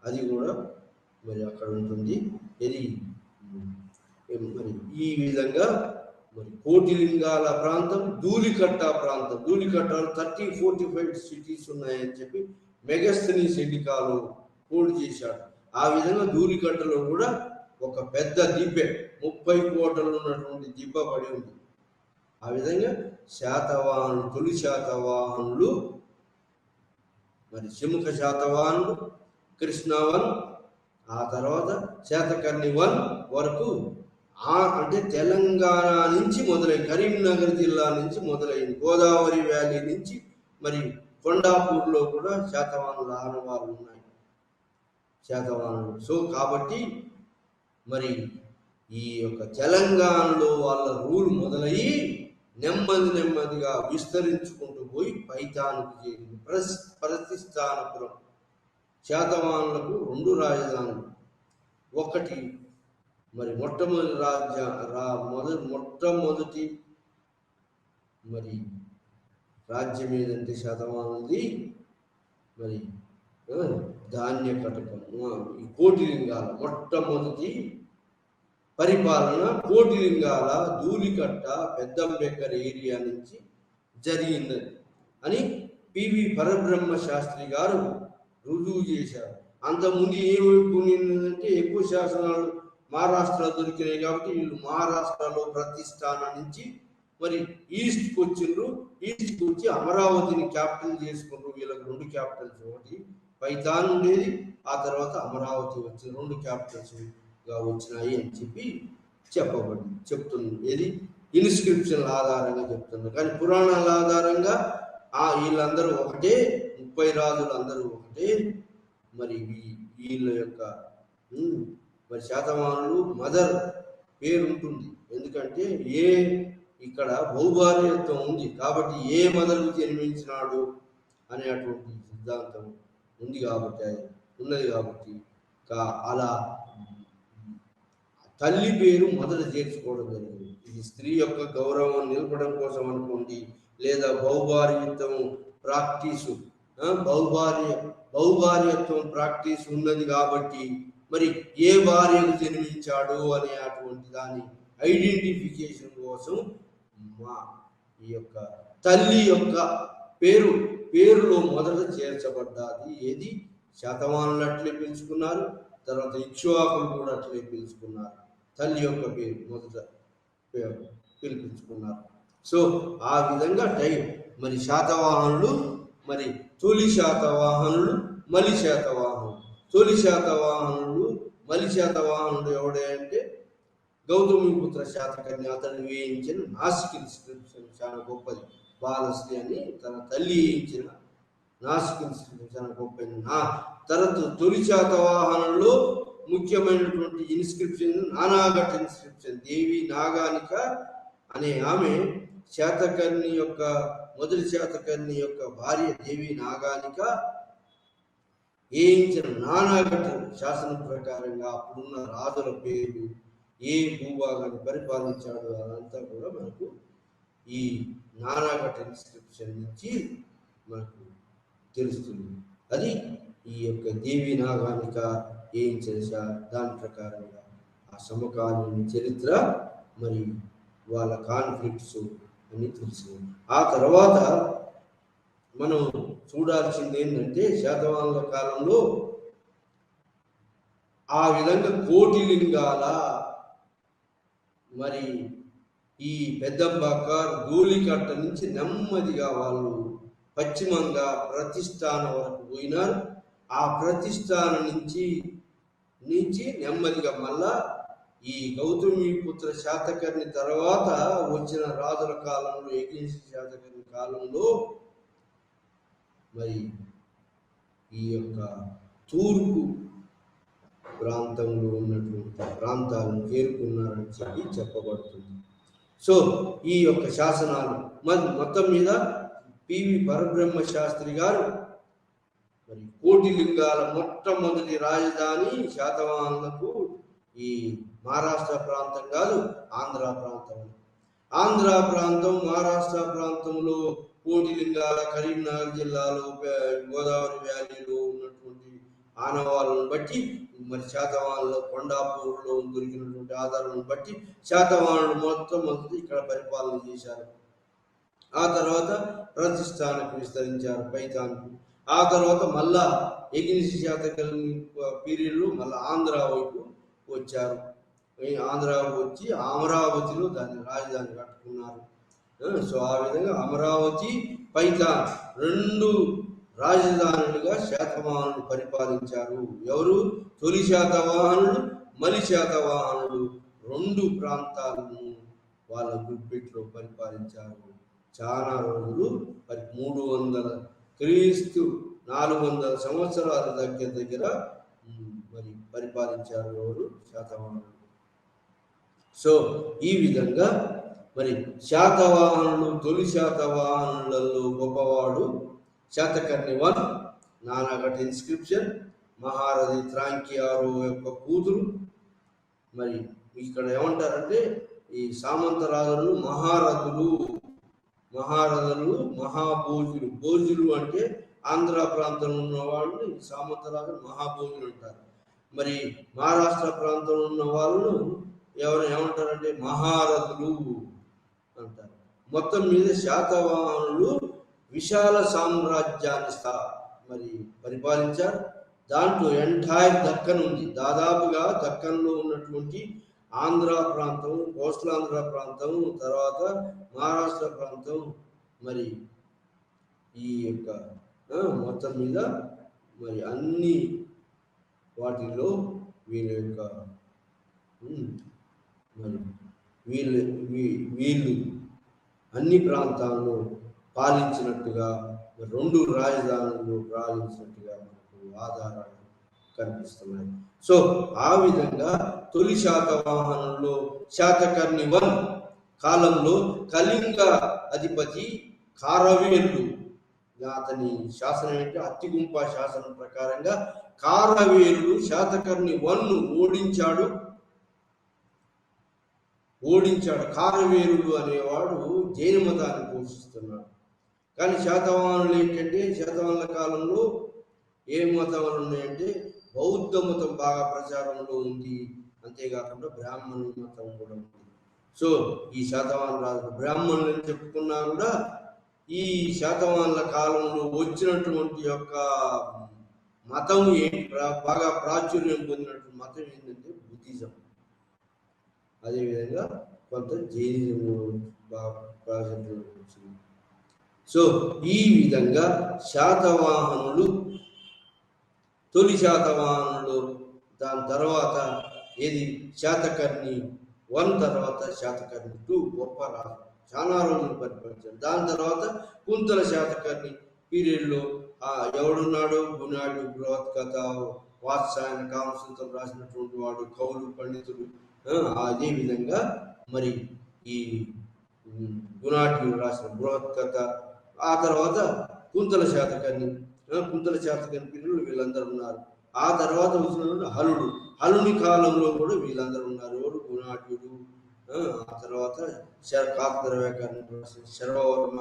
A: అది కూడా మరి అక్కడ ఉంటుంది. ఇది మరి ఈ విధంగా మరి కోటిలింగాల ప్రాంతం, ధూళికట్ట ప్రాంతం, ధూళికట్టలో 30-45 సిటీస్ ఉన్నాయని చెప్పి మెగస్తనీస్ ఎన్నికలు పోటీ చేశాడు. ఆ విధంగా ధూళికట్టలో కూడా ఒక పెద్ద దిబ్బె 30 కోటలు ఉన్నటువంటి దిబ్బ పడి ఉంది. ఆ విధంగా శాతవాహనులు, తొలి శాతవాహనులు మరి సిముఖ శాతవాహనులు, కృష్ణవన్, ఆ తర్వాత శాతకర్ణి 1 వరకు అంటే తెలంగాణ నుంచి కరీంనగర్ జిల్లా నుంచి మొదలైంది. గోదావరి వ్యాలీ నుంచి మరి కొండాపూర్లో కూడా శాతవాహనుల ఆనవాళ్ళు ఉన్నాయి, శాతవాహనులు. సో కాబట్టి మరి ఈ యొక్క తెలంగాణలో వాళ్ళ రూల్ మొదలయ్యి నెమ్మదిగా విస్తరించుకుంటూ పోయి పైతానికి చేరింది. ప్రతిష్టానపురం. శాతవాహనులకు 2 రాజధానులు. ఒకటి మరి మొట్టమొదటి మరి రాజ్యం ఏదంటే శాతవాహనులది మరి ధాన్య కటకం. ఈ కోటిలింగాల మొట్టమొదటి పరిపాలన కోటిలింగాల ధూళికట్ట పెద్దంబెక్కర్ ఏరియా నుంచి జరిగిందని అని పివి పరబ్రహ్మ శాస్త్రి గారు రుజువు చేశారు. అంతకుముందు ఏమైపోయిందంటే ఎక్కువ శాసనాలు మహారాష్ట్రలో దొరికినాయి కాబట్టి వీళ్ళు మహారాష్ట్రలో ప్రతిష్టానం నుంచి మరి ఈస్ట్కి వచ్చిండ్రు. ఈస్ట్కి వచ్చి అమరావతిని క్యాపిటల్ చేసుకుంటారు. వీళ్ళకి 2 క్యాపిటల్స్, ఒకటి పైతాన్ ఉండేది, ఆ తర్వాత అమరావతి వచ్చి 2 క్యాపిటల్స్గా వచ్చినాయి అని చెప్పి చెప్తుంది. ఏది ఇన్స్క్రిప్షన్ల ఆధారంగా చెప్తుంది. కానీ పురాణాల ఆధారంగా వీళ్ళందరూ ఒకటే, 30 రాజులు అందరూ ఒకటే. మరి వీళ్ళ యొక్క మరి శాతవాహనులు మదర్ పేరు ఉంటుంది. ఎందుకంటే ఇక్కడ బహుభార్యత్వం ఉంది కాబట్టి ఏ మదర్కు జన్మించినాడు అనేటువంటి సిద్ధాంతం ఉన్నది కాబట్టి అలా తల్లి పేరు మొదట చేర్చుకోవడం జరిగింది. ఇది స్త్రీ యొక్క గౌరవం నిలపడం కోసం అనుకోండి, లేదా బహుభార్యత్వం ప్రాక్టీసు, బహుభార్యత్వం ప్రాక్టీస్ ఉన్నది కాబట్టి మరి ఏ భార్యకు జన్మించాడు అనే అటువంటి దాని ఐడెంటిఫికేషన్ కోసం మా ఈ యొక్క తల్లి యొక్క పేరులో మొదట చేర్చబడ్డది ఏది? శాతవాహనులు అట్లే పిలుచుకున్నారు, తర్వాత ఇక్ష్వాకులు కూడా అట్లే పిలుచుకున్నారు. తల్లి యొక్క పేరు మొదట పిలిపించుకున్నారు. సో ఆ విధంగా మరి శాతవాహనులు, మరి తొలి శాతవాహనులు, మలి శాతవాహనులు. తొలి శాతవాహనులు, మలి శాతవాహనుడు ఎవడే అంటే గౌతమిపుత్ర శాతకర్ణి. అతను వేయించిన నాసిక్ ఇన్స్క్రిప్షన్ చాలా గొప్పది. బాలశ్రీ అని తన తల్లి వేయించిన నాసిక్ ఇన్స్క్రిప్షన్ చాలా గొప్పది. తర్వాత తొలి శాతవాహనంలో ముఖ్యమైనటువంటి ఇన్స్క్రిప్షన్ నానాఘట్ ఇన్స్క్రిప్షన్. దేవి నాగానిక అనే ఆమె శాతకర్ణి యొక్క మొదటి శాతకర్ణి యొక్క భార్య దేవి నాగానిక వేయించిన నానాఘట్ శాసనం ప్రకారంగా అప్పుడున్న రాజుల పేరు, ఏ భూభాగాన్ని పరిపాలించాడు అదంతా కూడా మనకు ఈ నానాఘట్ ఇన్స్క్రిప్షన్ నుంచి మనకు తెలుస్తుంది. అది ఈ యొక్క దేవి నాగానిక వేయించిన దాని ప్రకారంగా ఆ సమకాలీన చరిత్ర, మరి వాళ్ళ కాన్ఫ్లిక్ట్స్ అని తెలిసింది. ఆ తర్వాత మనం చూడాల్సింది ఏంటంటే శాతవాహనుల కాలంలో ఆ విధంగా కోటి లింగాల మరి ఈ పెద్దంబాక గోలికట్ట నుంచి నెమ్మదిగా వాళ్ళు పశ్చిమంగా ప్రతిష్టానం వరకు పోయినారు. ఆ ప్రతిష్టానం నుంచి నెమ్మదిగా మళ్ళా ఈ గౌతమిపుత్ర శాతకర్ణి తర్వాత వచ్చిన రాజుల కాలంలో, యజ్ఞేశ్వర శాతకర్ణి కాలంలో మరి ఈ యొక్క తూర్పు ప్రాంతంలో ఉన్నటువంటి ప్రాంతాలను చేరుకున్నారని చెప్పబడుతుంది. సో ఈ యొక్క శాసనాలు మొత్తం మీద పివి పరబ్రహ్మ శాస్త్రి గారు మరి కోటి లింగాల మొట్టమొదటి రాజధాని శాతవాహనులకు ఈ మహారాష్ట్ర ప్రాంతం కాదు, ఆంధ్ర ప్రాంతం. ఆంధ్ర ప్రాంతం, మహారాష్ట్ర ప్రాంతంలో కోటి లింగాల కరీంనగర్ జిల్లాలో గోదావరి వ్యాలీలో ఉన్నటువంటి ఆనవాళ్ళను బట్టి, మరి శాతవాహనుల కొండాపూర్లో దొరికినటువంటి ఆధారాలను బట్టి శాతవాహనులు మొదటి ఇక్కడ పరిపాలన చేశారు. ఆ తర్వాత ప్రతిష్టానికి విస్తరించారు పైతానికి. ఆ తర్వాత మళ్ళా యజ్ఞేశ్వర శాతకర్ణి పీరియడ్లో మళ్ళీ ఆంధ్ర వైపు వచ్చారు. ఆంధ్ర వచ్చి అమరావతిలో దాన్ని రాజధాని కట్టుకున్నారు. సో ఆ విధంగా అమరావతి, పైతాన్ రెండు రాజధానులుగా శాతవాహనులు పరిపాలించారు. ఎవరు? తొలి శాతవాహనులు, మలి శాతవాహనులు రెండు ప్రాంతాలను వాళ్ళ గుప్పిట్లో పరిపాలించారు. చాలా రోజులు, 300 క్రీస్తు 400 సంవత్సరాల దగ్గర మరి పరిపాలించారు ఎవరు? శాతవాహనులు. సో ఈ విధంగా మరి శాతవాహనులు, తొలి శాతవాహనులలో గొప్పవాడు శాతకర్ణి 1, నానాఘట్ ఇన్స్క్రిప్షన్, మహారథి త్రాంకియారు యొక్క కూతురు. మరి ఇక్కడ ఏమంటారంటే ఈ సామంతరాజులు మహారథులు, మహాభోజులు. భోజులు అంటే ఆంధ్ర ప్రాంతంలో ఉన్న వాళ్ళని సామంతరాజు మహాభోజులు అంటారు. మరి మహారాష్ట్ర ప్రాంతంలో ఉన్న వాళ్ళను ఏమంటారంటే మహారథులు అంటారు. మొత్తం మీద శాతవాహనులు విశాల సామ్రాజ్యాన్ని మరి పరిపాలించారు. దాంట్లో ఎంటైర్ దక్కన్ ఉంది. దాదాపుగా దక్కన్లో ఉన్నటువంటి ఆంధ్ర ప్రాంతం, కోస్టలాంధ్ర ప్రాంతం, తర్వాత మహారాష్ట్ర ప్రాంతం, మరి ఈ యొక్క మొత్తం మీద మరి అన్ని వాటిల్లో వీళ్ళ యొక్క మరి వీళ్ళు అన్ని ప్రాంతాలను పాలించినట్టుగా, రెండు రాజధానులు పాలించినట్టుగా మనకు ఆధారాలు కనిపిస్తున్నాయి. సో ఆ విధంగా తొలి శాతవాహనంలో శాతకర్ణి 1 కాలంలో కళింగ అధిపతి కారవేలు, అతని శాసనం ఏంటి? అత్తిగుంప శాసనం ప్రకారంగా కారవేలు శాతకర్ణి 1 ఓడించాడు. ఓడించాడు. కారవేరుడు అనేవాడు జైన మతాన్ని పోషిస్తున్నాడు. కానీ శాతవాహనులు ఏంటంటే, శాతవాహనుల కాలంలో ఏ మతాలు ఉన్నాయంటే బౌద్ధ మతం బాగా ప్రచారంలో ఉంది, అంతేకాకుండా బ్రాహ్మణ మతం కూడా ఉంది. సో ఈ శాతవాహన రాజు బ్రాహ్మణులు అని చెప్పుకున్నా కూడా ఈ శాతవాహనుల కాలంలో వచ్చినటువంటి యొక్క మతం బాగా ప్రాచుర్యం పొందినటువంటి మతం ఏంటంటే బుద్ధిజం. అదేవిధంగా కొంత జైనిజం బాగా ప్రాచుర్యం వచ్చింది. సో ఈ విధంగా శాతవాహనులు, తొలి శాతవాహనులు, దాని తర్వాత ఏది శాతకర్ణి 1 తర్వాత శాతకర్ణి 2 గొప్ప రాజు, చాలా రోజులు పరిపాలించారు. దాని తర్వాత కుంతల శాతకర్ణి పీరియడ్లో ఎవడున్నాడు, గుణాడు, బృహత్కథ, వాత్సాయన, కామసూత్రం రాసినటువంటి వాడు, కవులు, పండితులు. అదేవిధంగా మరి ఈ గుణాఢ్యుడు రాసిన బృహత్కథ, ఆ తర్వాత కుంతల శాతకర్ణి పీరియడ్లో వీళ్ళందరూ ఉన్నారు. ఆ తర్వాత వచ్చిన హలుని కాలంలో కూడా వీళ్ళందరూ ఉన్నారు. ఎవరు, గుణాఢ్యుడు, ఆ తర్వాత కాకర వ్యాకరణ రాసిన శర్వవర్మ,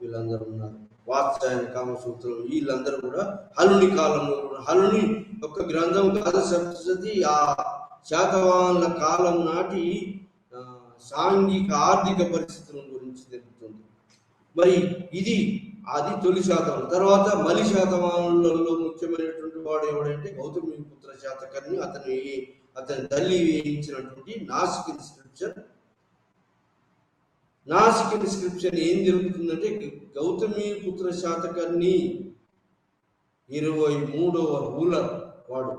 A: వీళ్ళందరూ ఉన్నారు. వాత్సాయన, కామసూత్రం, వీళ్ళందరూ కూడా హలుని కాలంలో కూడా. హలుని యొక్క గ్రంథం గాథ సప్తశతి ఆ శాతవాహనుల కాలం నాటి సాంఘిక ఆర్థిక పరిస్థితుల గురించి తెలుపుతుంది. మరి అది తొలి శాతవాహనం. తర్వాత మలి శాతవాహనులలో ముఖ్యమైనటువంటి వాడు ఎవడంటే గౌతమిపుత్ర శాతకర్ణి. అతని తల్లి వేయించినటువంటి నాసిక్ ఇన్స్క్రిప్షన్ ఏం జరుగుతుందంటే, గౌతమిపుత్ర శాతకర్ణి 23వ రూలర్ వాడు.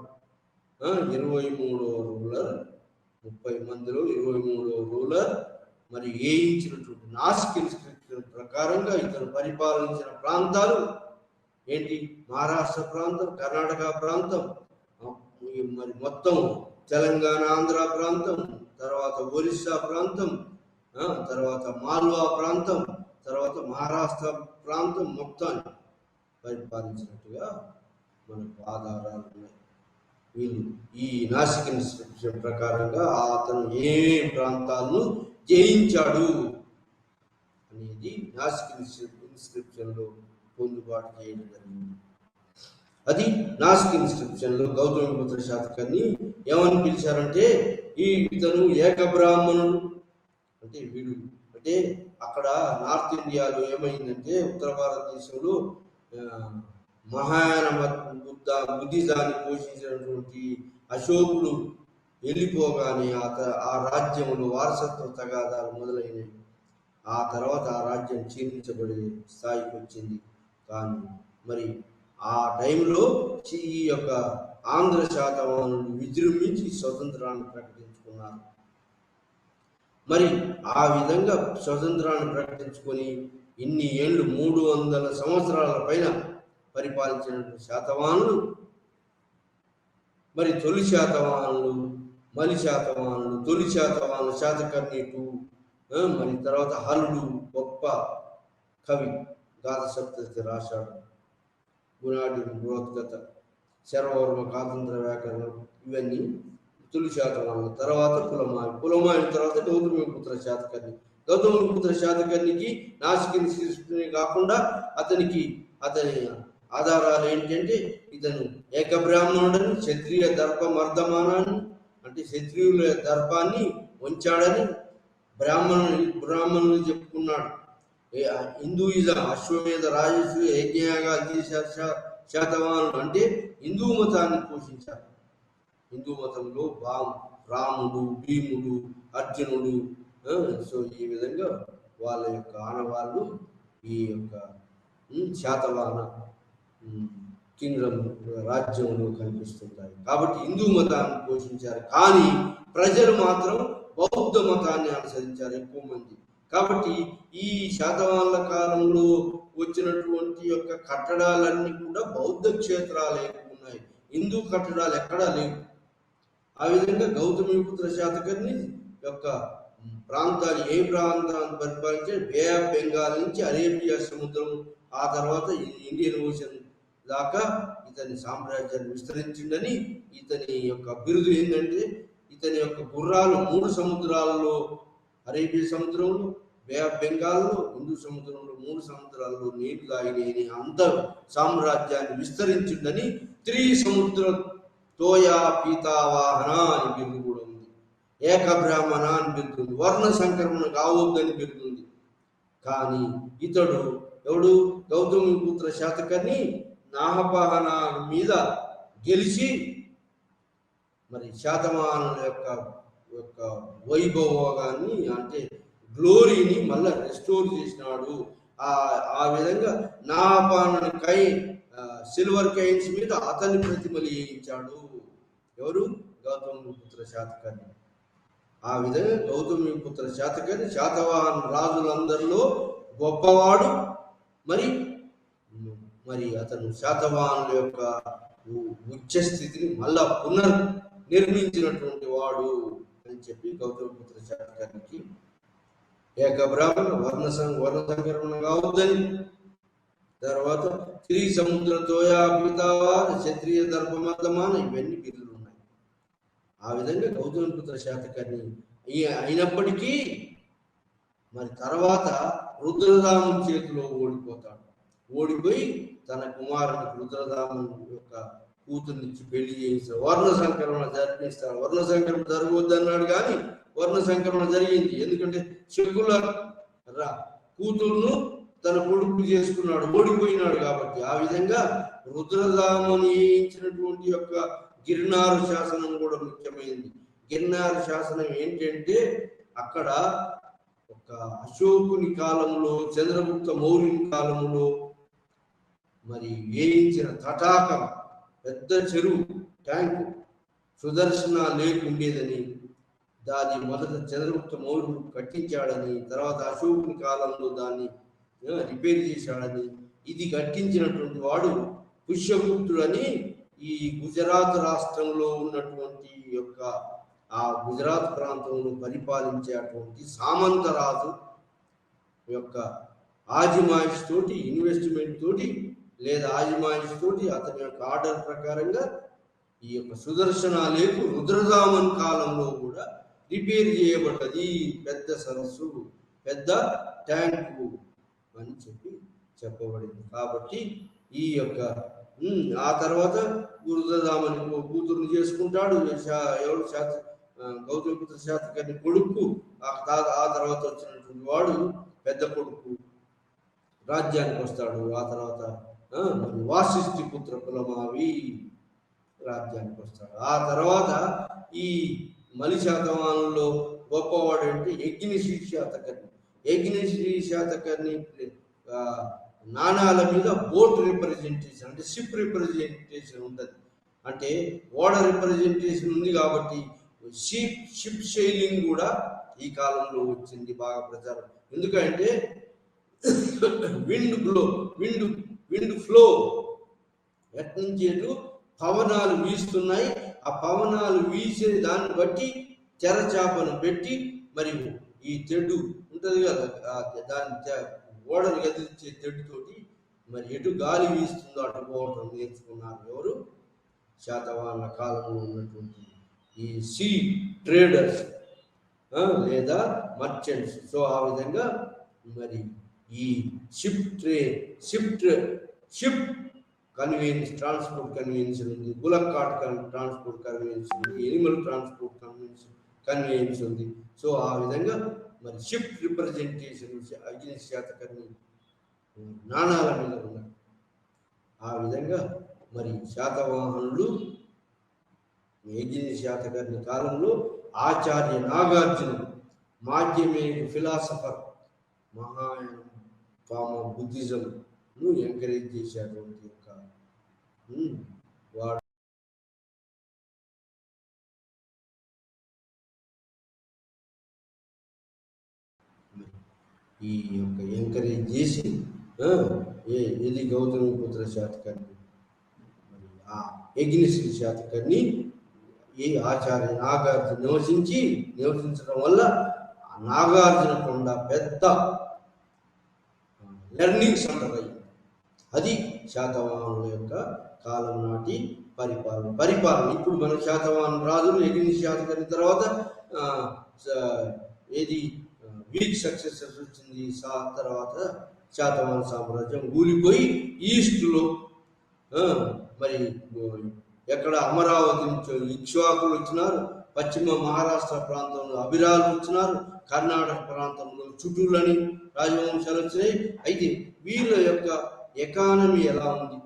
A: 23వ రూలర్, 30 మందిలో 23వ రూలర్. మరి వేయించినటువంటి నాసిక్ ఇన్స్క్రిప్షన్ ప్రకారంగా ఇతను పరిపాలించిన ప్రాంతాలు ఏంటి, మహారాష్ట్ర ప్రాంతం, కర్ణాటక ప్రాంతం, మరి మొత్తం తెలంగాణ, ఆంధ్ర ప్రాంతం, తర్వాత ఒరిస్సా ప్రాంతం, తర్వాత మాల్వా ప్రాంతం, తర్వాత మహారాష్ట్ర ప్రాంతం మొత్తాన్ని పరిపాలించినట్టుగా మనకు ఆధారాలు ఉన్నాయి. వీళ్ళు ఈ నాసిక్ ఇన్స్క్రిప్షన్ ప్రకారంగా అతను ఏ ప్రాంతాలను జయించాడు అనేది నాసిక్ ఇన్స్క్రిప్షన్లో పొందుబాటు చేయడం జరిగింది. అది నాసిక్ ఇన్స్క్రిప్షన్లో గౌతమిపుత్ర శాతకర్ణి ఏమని పిలిచారంటే, ఇతను ఏకబ్రాహ్మణుడు. అంటే అక్కడ నార్త్ ఇండియాలో ఏమైందంటే, ఉత్తర భారతదేశంలో మహాయాన బుద్ధిజాన్ని పోషించినటువంటి అశోకుడు వెళ్ళిపోగానే ఆ రాజ్యంలో వారసత్వ తగాదాలు మొదలైనవి. ఆ తర్వాత ఆ రాజ్యం క్షీణించబడే స్థాయికి వచ్చింది. కానీ మరి ఆ టైంలో ఈ యొక్క ఆంధ్ర శాతవాహనులు విజృంభించి స్వతంత్రాన్ని ప్రకటించుకున్నారు. మరి ఆ విధంగా స్వతంత్రాన్ని ప్రకటించుకొని ఇన్ని ఏళ్ళు 300 సంవత్సరాల పైన పరిపాలించినటువంటి శాతవాహనులు, మరి తొలి శాతవాహనులు, మలి శాతవాహనులు, తొలి శాతవాహనులు శాతకర్ణి 2, మరి తర్వాత హలుడు గొప్ప కవి, గాథ సప్తశతి రాశాడు. గుణాఢ్యుడు బృహత్కథ, శర్వవర్మ కాతంత్ర వ్యాకరణం, ఇవన్నీ తొలి శాతవాహనులు. తర్వాత పులమాయి తర్వాత గౌతమిపుత్ర శాతకర్ణికి నాసిక్ ఇన్స్క్రిప్షన్ కాకుండా అతని ఆధారాలు ఏంటంటే, ఇతను ఏకబ్రాహ్మణుడని, క్షత్రియ దర్పమర్ధమానాన్ని, అంటే క్షత్రియుల దర్పాన్ని వంచాడని బ్రాహ్మణులు చెప్పుకున్నాడు. హిందూయిజం, అశ్వమేధ రాజస్సు యజ్ఞయాగాలు చేశారు శాతవాహనులు. అంటే హిందూ మతాన్ని పోషించారు. హిందూ మతంలో రాముడు, భీముడు, అర్జునుడు, సో ఈ విధంగా వాళ్ళ యొక్క ఆనవాళ్ళు ఈ యొక్క శాతవాహన కింగ్డమ్ రాజ్యంలో కనిపిస్తుంటాయి. కాబట్టి హిందూ మతాన్ని పోషించారు, కానీ ప్రజలు మాత్రం బౌద్ధ మతాన్ని అనుసరించారు ఎక్కువ మంది. కాబట్టి ఈ శాతవాహనుల కాలంలో వచ్చినటువంటి యొక్క కట్టడాలన్నీ కూడా బౌద్ధ క్షేత్రాలు ఎక్కువ ఉన్నాయి, హిందూ కట్టడాలు ఎక్కడా లేవు. ఆ విధంగా గౌతమిపుత్ర శాతకర్ణి యొక్క ప్రాంతాలు ఏ ప్రాంతాన్ని పరిపాలించే, బే ఆఫ్ బెంగాల్ నుంచి అరేబియా సముద్రం, ఆ తర్వాత ఇండియన్ ఓషన్ దాకా ఇతని సామ్రాజ్యాన్ని విస్తరించిందని, ఇతని యొక్క బిరుదు ఏంటంటే ఇతని యొక్క గుర్రాలు 3 సముద్రాలలో, అరేబియా సముద్రంలో, బే ఆఫ్ బెంగాల్లో, హిందూ సముద్రంలో 3 సముద్రాల్లో నీళ్లు తాగినేని అందరూ సామ్రాజ్యాన్ని విస్తరించిందని త్రిసముద్ర తోయా పీతావాహన అని బిరుదు కూడా ఉంది. ఏకబ్రాహ్మణ అని బిరుదుంది. వర్ణ సంక్రమణ కావద్దని బిరుదుంది. కానీ ఇతడు ఎవడు? గౌతమిపుత్ర శాతకర్ణి నాహపాహన మీద గెలిచి మరి శాతవాహనుల యొక్క వైభోగాన్ని, అంటే గ్లోరీని మళ్ళా రెస్టోర్ చేసినాడు. ఆ విధంగా నాహపాహన సిల్వర్ కైన్స్ మీద అతని ప్రతిమలు వేయించాడు. ఎవరు? గౌతమిపుత్ర శాతకర్ణి. ఆ విధంగా గౌతమిపుత్ర శాతకర్ణి శాతవాహన రాజులందరిలో గొప్పవాడు. మరి అతను శాతవాహనుల యొక్క ఉచ్చ స్థితిని మళ్ళా పునర్నిర్మించినటువంటి వాడు అని చెప్పి గౌతమిపుత్ర శాతకర్ణికి ఏకబ్రాహ్మణ వర్ణ సంకరమణ కావద్దని, తర్వాత త్రిసముద్ర తోయా పీతావాహన క్షత్రియ దర్భమతమాన ఇవన్నీ బిరుదులు ఉన్నాయి. ఆ విధంగా గౌతమిపుత్ర శాతకర్ణి అయినప్పటికీ మరి తర్వాత రుద్రదామం చేతిలో ఓడిపోతాడు. ఓడిపోయి తన కుమారునికి రుద్రదామం యొక్క కూతుర్నిచ్చి పెళ్లి చేయిస్తాడు. వర్ణ సంకరమణ జరిపిస్తాడు. వర్ణ సంకరమణ జరగవద్దన్నాడు, కానీ వర్ణ సంకరమణ జరిగింది. ఎందుకంటే శకుల కూతుర్ను తన కొడుకు చేసుకున్నాడు, ఓడిపోయినాడు కాబట్టి. ఆ విధంగా రుద్రదామని ఇచ్చినటువంటి యొక్క గిర్నారు శాసనం కూడా ముఖ్యమైనది. గిర్నారు శాసనం ఏంటంటే అక్కడ ఒక అశోకుని కాలంలో, చంద్రగుప్త మౌర్యుని కాలంలో మరి వేయించిన తటాకం, పెద్ద చెరువు ట్యాంకు సుదర్శన లేక్ ఉండేదని, దాన్ని మొదట చంద్రగుప్త మౌర్యుడు కట్టించాడని, తర్వాత అశోకుని కాలంలో దాన్ని రిపేర్ చేశాడని, ఇది కట్టించినటువంటి వాడు పుష్యగుప్తుడని ఈ గుజరాత్ రాష్ట్రంలో ఉన్నటువంటి యొక్క ఆ గుజరాత్ ప్రాంతంలో పరిపాలించేటువంటి సామంతరాజు యొక్క ఆజిమాయిష్ తోటి, ఇన్వెస్ట్మెంట్ తోటి లేదా ఆజిమాయిష్ తోటి అతని యొక్క ఆర్డర్ ప్రకారంగా ఈ యొక్క సుదర్శన లేకు రుద్రదామన్ కాలంలో కూడా రిపేర్ చేయబడ్డది. పెద్ద సరస్సు, పెద్ద ట్యాంకు అని చెప్పబడింది. కాబట్టి ఈ యొక్క ఆ తర్వాత రుద్రదామని కూతురుని చేసుకుంటాడు. ఎవరు? గౌతమిపుత్ర శాతకర్ణి కొడుకు. ఆ తర్వాత వచ్చినటువంటి వాడు పెద్ద కొడుకు రాజ్యానికి వస్తాడు. ఆ తర్వాత వాసిష్ఠి పుత్ర కులమావి రాజ్యానికి వస్తాడు. ఆ తర్వాత ఈ మలి శాతవాహనంలో గొప్పవాడు అంటే యజ్ఞశ్రీ శాతకర్ణి. యజ్ఞశ్రీ శాతకర్ణి నాణాల మీద బోట్ రిప్రజెంటేషన్, అంటే షిప్ రిప్రజెంటేషన్ ఉంటుంది. అంటే ఓడ రిప్రజెంటేషన్ ఉంది కాబట్టి షిప్ సెయిలింగ్ కూడా ఈ కాలంలో వచ్చింది, బాగా ప్రచారం. ఎందుకంటే విండ్ ఫ్లో ఎట్నుంచి పవనాలు వీస్తున్నాయి. ఆ పవనాలు వీసే దాన్ని బట్టి చెరచాపను పెట్టి, మరి ఈ తెడ్డు ఉంటుంది కదా, దాని ఓడను గదిలించే తెడ్డుతోటి మరి ఎటు గాలి వీస్తుందో అటు పోవటం నేర్చుకున్నారు. ఎవరు? శాతవాహన కాలంలో ఉన్నటువంటి ఈ సీ ట్రేడర్స్ లేదా మర్చెంట్స్. సో ఆ విధంగా మరి ఈ షిప్ కన్వీనియన్స్, ట్రాన్స్పోర్ట్ కన్వీనియన్స్ ఉంది, బులక్ కార్ట్ ట్రాన్స్పోర్ట్ కన్వీనియన్స్ ఉంది, ఎనిమల్ ట్రాన్స్పోర్ట్ కన్వీనియన్స్ ఉంది. సో ఆ విధంగా మరి షిప్ రిప్రజెంటేషన్ యజ్ఞ శాతకర్ణి నాణాల మీద ఉన్నారు. ఆ విధంగా మరి శాతవాహనులు యజ్ఞ శాతకర్ణి కాలంలో ఆచార్య నాగార్జునుడు మాధ్యమిక ఫిలాసఫర్, మహాయాన బుద్ధిజంను ఎంకరేజ్ చేసేటువంటి యొక్క వాడు ఈ యొక్క ఎంకరేజ్ చేసి ఇది గౌతమిపుత్ర శాతకర్ణి, మరి ఆ యజ్ఞశ్రీ శాతకర్ణి ఈ ఆచార్య నాగార్జున నివసించడం వల్ల నాగార్జున కొండ పెద్ద లెర్నింగ్ సెంటర్ అయింది. అది శాతవాహనుల యొక్క కాలం నాటి పరిపాలన. ఇప్పుడు మన శాతవాహన రాజులు ఎగిరి శాతకర్ణి తర్వాత ఏది వీక్ సక్సెసర్స్ వచ్చింది. తర్వాత శాతవాహన సామ్రాజ్యం కూలిపోయి ఈస్ట్లో మరి ఎక్కడ అమరావతి నుంచి ఇక్ష్వాకులు వచ్చినారు, పశ్చిమ మహారాష్ట్ర ప్రాంతంలో అభిరాలు వచ్చినారు, కర్ణాటక ప్రాంతంలో చుటూలని రాజవంశాలు వచ్చినాయి. అయితే వీళ్ళ యొక్క ఎకానమీ ఎలా ఉంది,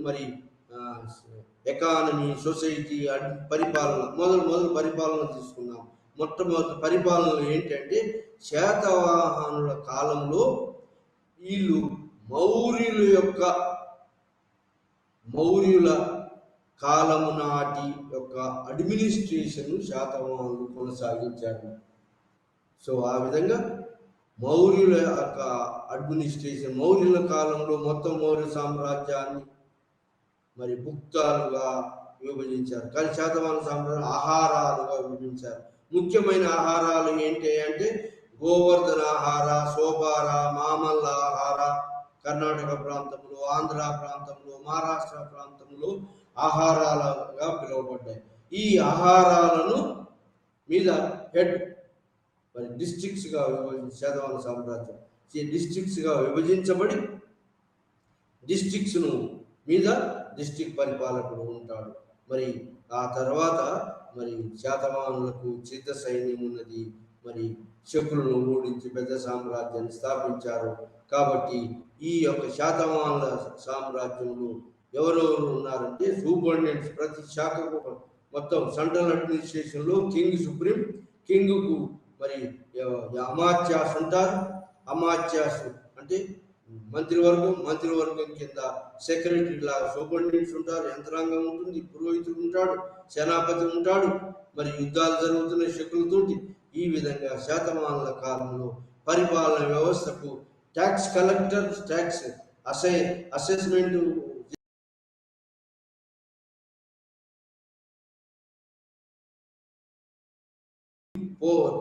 A: మరి ఎకానమీ, సొసైటీ, పరిపాలన మొదలు పరిపాలన తీసుకున్నాం. మొట్టమొదటి పరిపాలనలు ఏంటంటే శాతవాహనుల కాలంలో వీళ్ళు మౌర్యుల కాలము నాటి యొక్క అడ్మినిస్ట్రేషన్ శాతవాహనులు కొనసాగించారు. సో ఆ విధంగా మౌర్యుల యొక్క అడ్మినిస్ట్రేషన్, మౌర్యుల కాలంలో మొత్తం మౌర్య సామ్రాజ్యాన్ని మరి భుక్తాలుగా విభజించారు. కానీ శాతవాహన సామ్రాజ్యం ఆహారాలుగా విభజించారు. ముఖ్యమైన ఆహారాలు ఏంటి అంటే గోవర్ధన ఆహార, సోపార, మామల్ల ఆహార, కర్ణాటక ప్రాంతంలో, ఆంధ్ర ప్రాంతంలో, మహారాష్ట్ర ప్రాంతంలో ఆహారాలుగా పిలువబడ్డాయి. ఈ ఆహారాలను మీద హెడ్ మరి డిస్ట్రిక్ట్స్గా శాతవాహన సామ్రాజ్యం డిస్ట్రిక్ట్స్గా విభజించబడి డిస్ట్రిక్ట్స్ను మీద డిస్ట్రిక్ట్ పరిపాలకుడు ఉంటాడు. మరి ఆ తర్వాత మరి శాతవాహనులకు చిత్త సైన్యం ఉన్నది. మరి శకులను ఓడించి పెద్ద సామ్రాజ్యాన్ని స్థాపించారు. కాబట్టి ఈ యొక్క శాతవాహనుల సామ్రాజ్యంలో ఎవరెవరు ఉన్నారంటే సూపరింటెండెంట్స్, ప్రతి శాఖకు మొత్తం సెంట్రల్ అడ్మినిస్ట్రేషన్లో కింగ్ సుప్రీం, కింగ్కు మరి అమాత్యాస్ ఉంటారు. అమాత్యాస్ అంటే మంత్రివర్గం కింద సెక్రటరీ లాగా సూపరింటెండెంట్స్ ఉంటారు. యంత్రాంగం ఉంటుంది, పురోహితుడు ఉంటాడు, సేనాపతి ఉంటాడు. మరి యుద్ధాలు జరుగుతున్న శకులతోటి. ఈ విధంగా శాతవాహనుల కాలంలో పరిపాలన వ్యవస్థకు ట్యాక్స్ కలెక్టర్, ట్యాక్స్ అసెస్మెంట్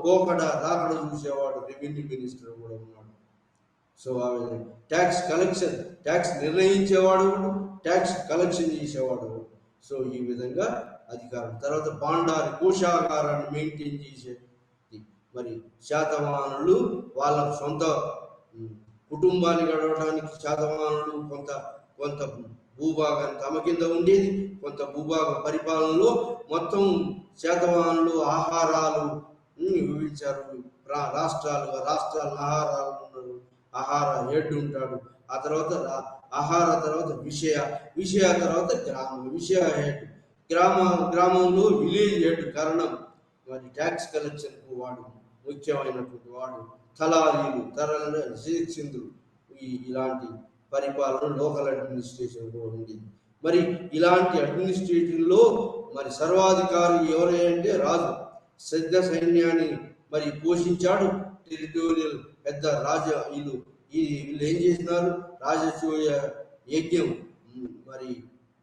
A: పోకడ రాకడ చూసేవాడు రెవెన్యూ మినిస్టర్ కూడా ఉన్నాడు. సో ఆ విధంగా ట్యాక్స్ కలెక్షన్, ట్యాక్స్ నిర్ణయించేవాడు, ట్యాక్స్ కలెక్షన్ చేసేవాడు. సో ఈ విధంగా అధికారం. తర్వాత బాండారి కోశాగారాన్ని మెయింటైన్ చేసే మరి శాతవాహనులు వాళ్ళ సొంత కుటుంబాన్ని గడవడానికి శాతవాహనులు కొంత భూభాగాన్ని తమ కింద ఉండేది. కొంత భూభాగ పరిపాలనలో మొత్తం శాతవాహనులు ఆహారాలు విభజించారు. రాష్ట్రాల ఆహారాలు ఉన్నారు. ఆహార హెడ్ ఉంటాడు. ఆ తర్వాత ఆహార తర్వాత విషయ తర్వాత గ్రామం, విషయ హెడ్, గ్రామంలో విలేజ్ హెడ్ కారణం. మరి ట్యాక్స్ కలెక్షన్కు వాడు ముఖ్యమైనటువంటి వాడు. తలారీలు, శిక్షిందులు, ఇలాంటి పరిపాలన లోకల్ అడ్మినిస్ట్రేషన్ కూడా ఉంది. మరి ఇలాంటి అడ్మినిస్ట్రేషన్లో మరి సర్వాధికారి ఎవరంటే రాజు. సిద్ధ సైన్యాన్ని మరి పోషించాడు. టెరిటోరియల్ పెద్ద వీళ్ళు ఏం చేసినారు? రాజసూయ యజ్ఞం, మరి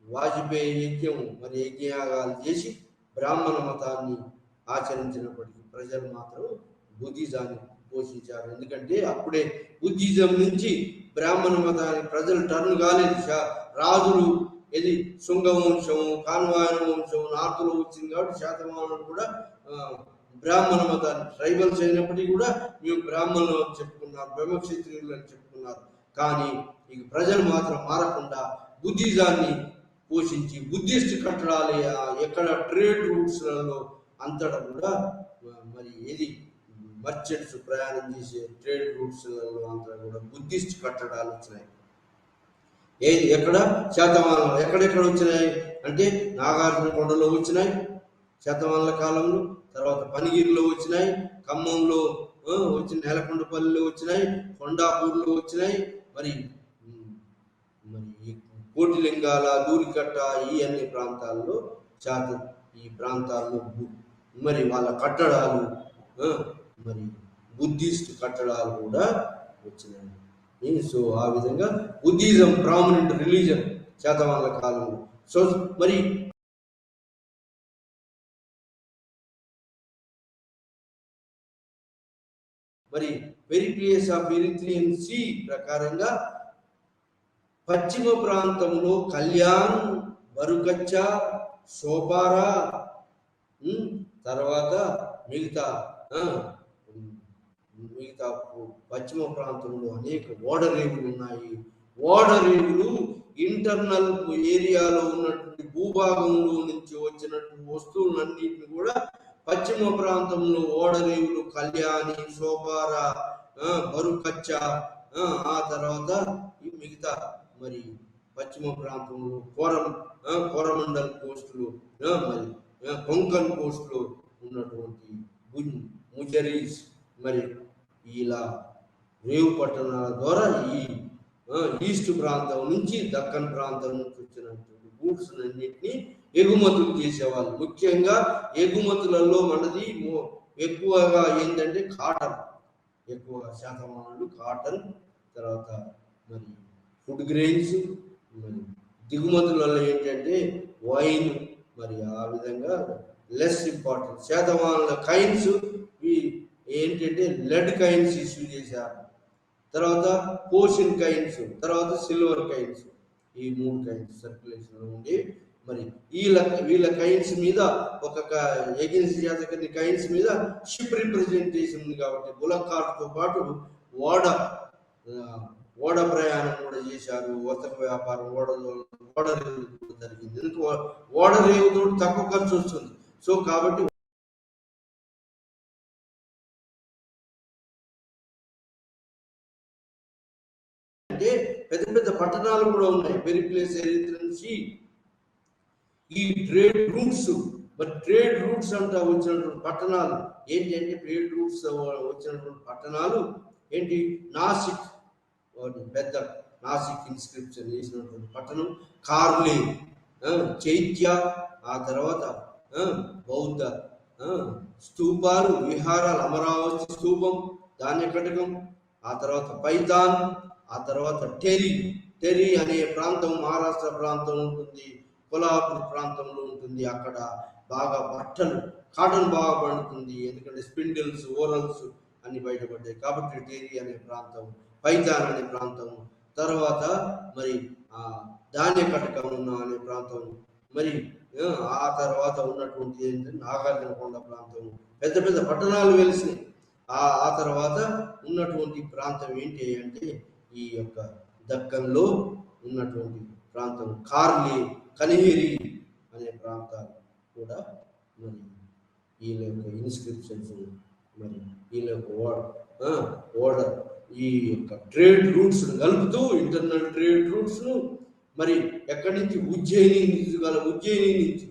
A: వాజపేయి యజ్ఞం, మరి యజ్ఞయాగాలు చేసి బ్రాహ్మణ మతాన్ని ఆచరించినప్పటికీ ప్రజలు మాత్రం బుద్ధిజాన్ని పోషించారు. ఎందుకంటే అప్పుడే బుద్ధిజం నుంచి బ్రాహ్మణ మతానికి ప్రజలు టర్న్ కాలేదు. రాజులు ఇది శృంగవంశం, కాన్వాయన వంశం నార్త్లో వచ్చింది కాబట్టి శాతవాహనులు కూడా బ్రాహ్మణ మతాన్ని, ట్రైబల్స్ అయినప్పటికీ కూడా మేము బ్రాహ్మణులు అని చెప్పుకున్నారు, బ్రహ్మక్షత్రియులు అని చెప్పుకున్నారు. కానీ ఇక ప్రజలు మాత్రం మారకుండా బుద్ధిజాన్ని పోషించి బుద్ధిస్ట్ కట్టడాలు ఎక్కడ ట్రేడ్ రూట్స్లలో అంతటా కూడా మరి మర్చెంట్స్ ప్రయాణం చేసే ట్రేడ్ రూట్స్లలో అంతా కూడా బుద్ధిస్ట్ కట్టడాలు వచ్చినాయి. ఎక్కడ శాతవాహనం ఎక్కడెక్కడ వచ్చినాయి అంటే నాగార్జున కొండలో వచ్చినాయి శాతవాహనుల కాలంలో. తర్వాత పనిగిరిలో వచ్చినాయి, ఖమ్మంలో వచ్చిన, నేలకొండపల్లిలో వచ్చినాయి, కొండాపూర్లో వచ్చినాయి. మరి కోటిలింగాల, దూరికట్ట, ఈ అన్ని ప్రాంతాల్లో ఈ ప్రాంతాల్లో మరి వాళ్ళ కట్టడాలు, మరి బుద్ధిస్ట్ కట్టడాలు కూడా వచ్చినాయి. సో ఆ విధంగా బుద్ధిజం ప్రామినెంట్ రిలీజన్ శాతవాహనుల కాలంలో. సో మరి పెరిప్లియస్ ఆఫ్ ఎరిత్రియన్ సీ ప్రకారంగా పశ్చిమ ప్రాంతంలో కళ్యాణ్, బరుకచ్చ, సోపారా, తర్వాత మిగతా మిగతా పశ్చిమ ప్రాంతంలో అనేక ఓడరేవులు ఉన్నాయి. ఓడరేవులు ఇంటర్నల్ ఏరియాలో ఉన్నటువంటి భూభాగంలో నుంచి వచ్చినటువంటి వస్తువులన్నింటిని కూడా పశ్చిమ ప్రాంతంలో ఓడరేవులు కళ్యాణి, సోపార, బరుకచ్చ, ఆ తర్వాత ఈ మిగతా మరి పశ్చిమ ప్రాంతంలో కోరమండల్ కోస్టులు, మరి కొంకన్ కోస్టులో ఉన్నటువంటి ముజరీస్, మరి ఇలా రేవు పట్టణాల ద్వారా ఈ ఈస్ట్ ప్రాంతం నుంచి దక్కన్ ప్రాంతం నుంచి వచ్చినటువంటి గూడ్స్ అన్నింటినీ ఎగుమతులు చేసేవాళ్ళు. ముఖ్యంగా ఎగుమతులలో మనది ఎక్కువగా ఏంటంటే కాటన్, ఎక్కువగా శాతమానాలు కాటన్, తర్వాత మరి ఫుడ్ గ్రెయిన్స్, మరి దిగుమతులలో ఏంటంటే వైన్, మరి ఆ విధంగా లెస్ ఇంపార్టెంట్ శాతమానాల కైన్స్ ఏంటంటే లెడ్ కైన్స్ ఇష్యూ చేశారు. తర్వాత పోషన్ కైన్స్, తర్వాత సిల్వర్ కైన్స్, ఈ 3 కైన్స్ సర్క్యులేషన్ ఉండి మరి వీళ్ళ కైన్స్ మీద ఒక ఏజెన్సీ జాతకని కైన్స్ మీద షిప్ రిప్రజెంటేషన్ ఉంది కాబట్టి బులకార్డ్తో పాటు ఓడ ప్రయాణం కూడా చేశారు. వర్తక వ్యాపారం ఓడరేవు జరిగింది. ఎందుకు ఓడరేవుతో తక్కువ ఖర్చు వస్తుంది. సో కాబట్టి అంటే పెద్ద పెద్ద పట్టణాలు కూడా ఉన్నాయి. పెరిప్లేస్ నుంచి ఈ ట్రేడ్ రూట్స్, మరి ట్రేడ్ రూట్స్ అంటా వచ్చినటువంటి పట్టణాలు ఏంటి అంటే ట్రేడ్ రూట్స్ వచ్చినటువంటి పట్టణాలు ఏంటి? నాసిక్, పెద్ద నాసిక్ ఇన్స్క్రిప్షన్ చేసినటువంటి పట్టణం, కార్లే, చైత్య, ఆ తర్వాత బౌద్ధ స్తూపాలు, విహారాలు, అమరావతి స్తూపం, ధాన్య కటకం, ఆ తర్వాత పైథాన్, ఆ తర్వాత టెరి అనే ప్రాంతం మహారాష్ట్ర ప్రాంతం ఉంటుంది, కొల్హాపూర్ ప్రాంతంలో ఉంటుంది. అక్కడ బాగా బట్టలు కాటన్ బాగా పండుతుంది, ఎందుకంటే స్పిండిల్స్, ఓరల్స్ అన్ని బయటపడ్డాయి కాబట్టి టెరి అనే ప్రాంతం, పైథాన్ అనే ప్రాంతం, తర్వాత మరి ధాన్య కటకం అనే ప్రాంతం, మరి ఆ తర్వాత ఉన్నటువంటి ఏంటంటే నాగార్జునకొండ ప్రాంతం, పెద్ద పెద్ద పట్టణాలు వెలిసినాయి. ఆ తర్వాత ఉన్నటువంటి ప్రాంతం ఏంటి అంటే ఈ యొక్క దక్కన్లో ఉన్నటువంటి ప్రాంతం కార్లే, కనిహిరి అనే ప్రాంతాలు కూడా మరి వీళ్ళ యొక్క ఇన్స్క్రిప్షన్స్, మరి వీళ్ళ యొక్క ఓడర్ ఈ యొక్క ట్రేడ్ రూట్స్ కలుపుతూ ఇంటర్నల్ ట్రేడ్ రూట్స్ మరి ఎక్కడి నుంచి ఉజ్జయిని నుంచి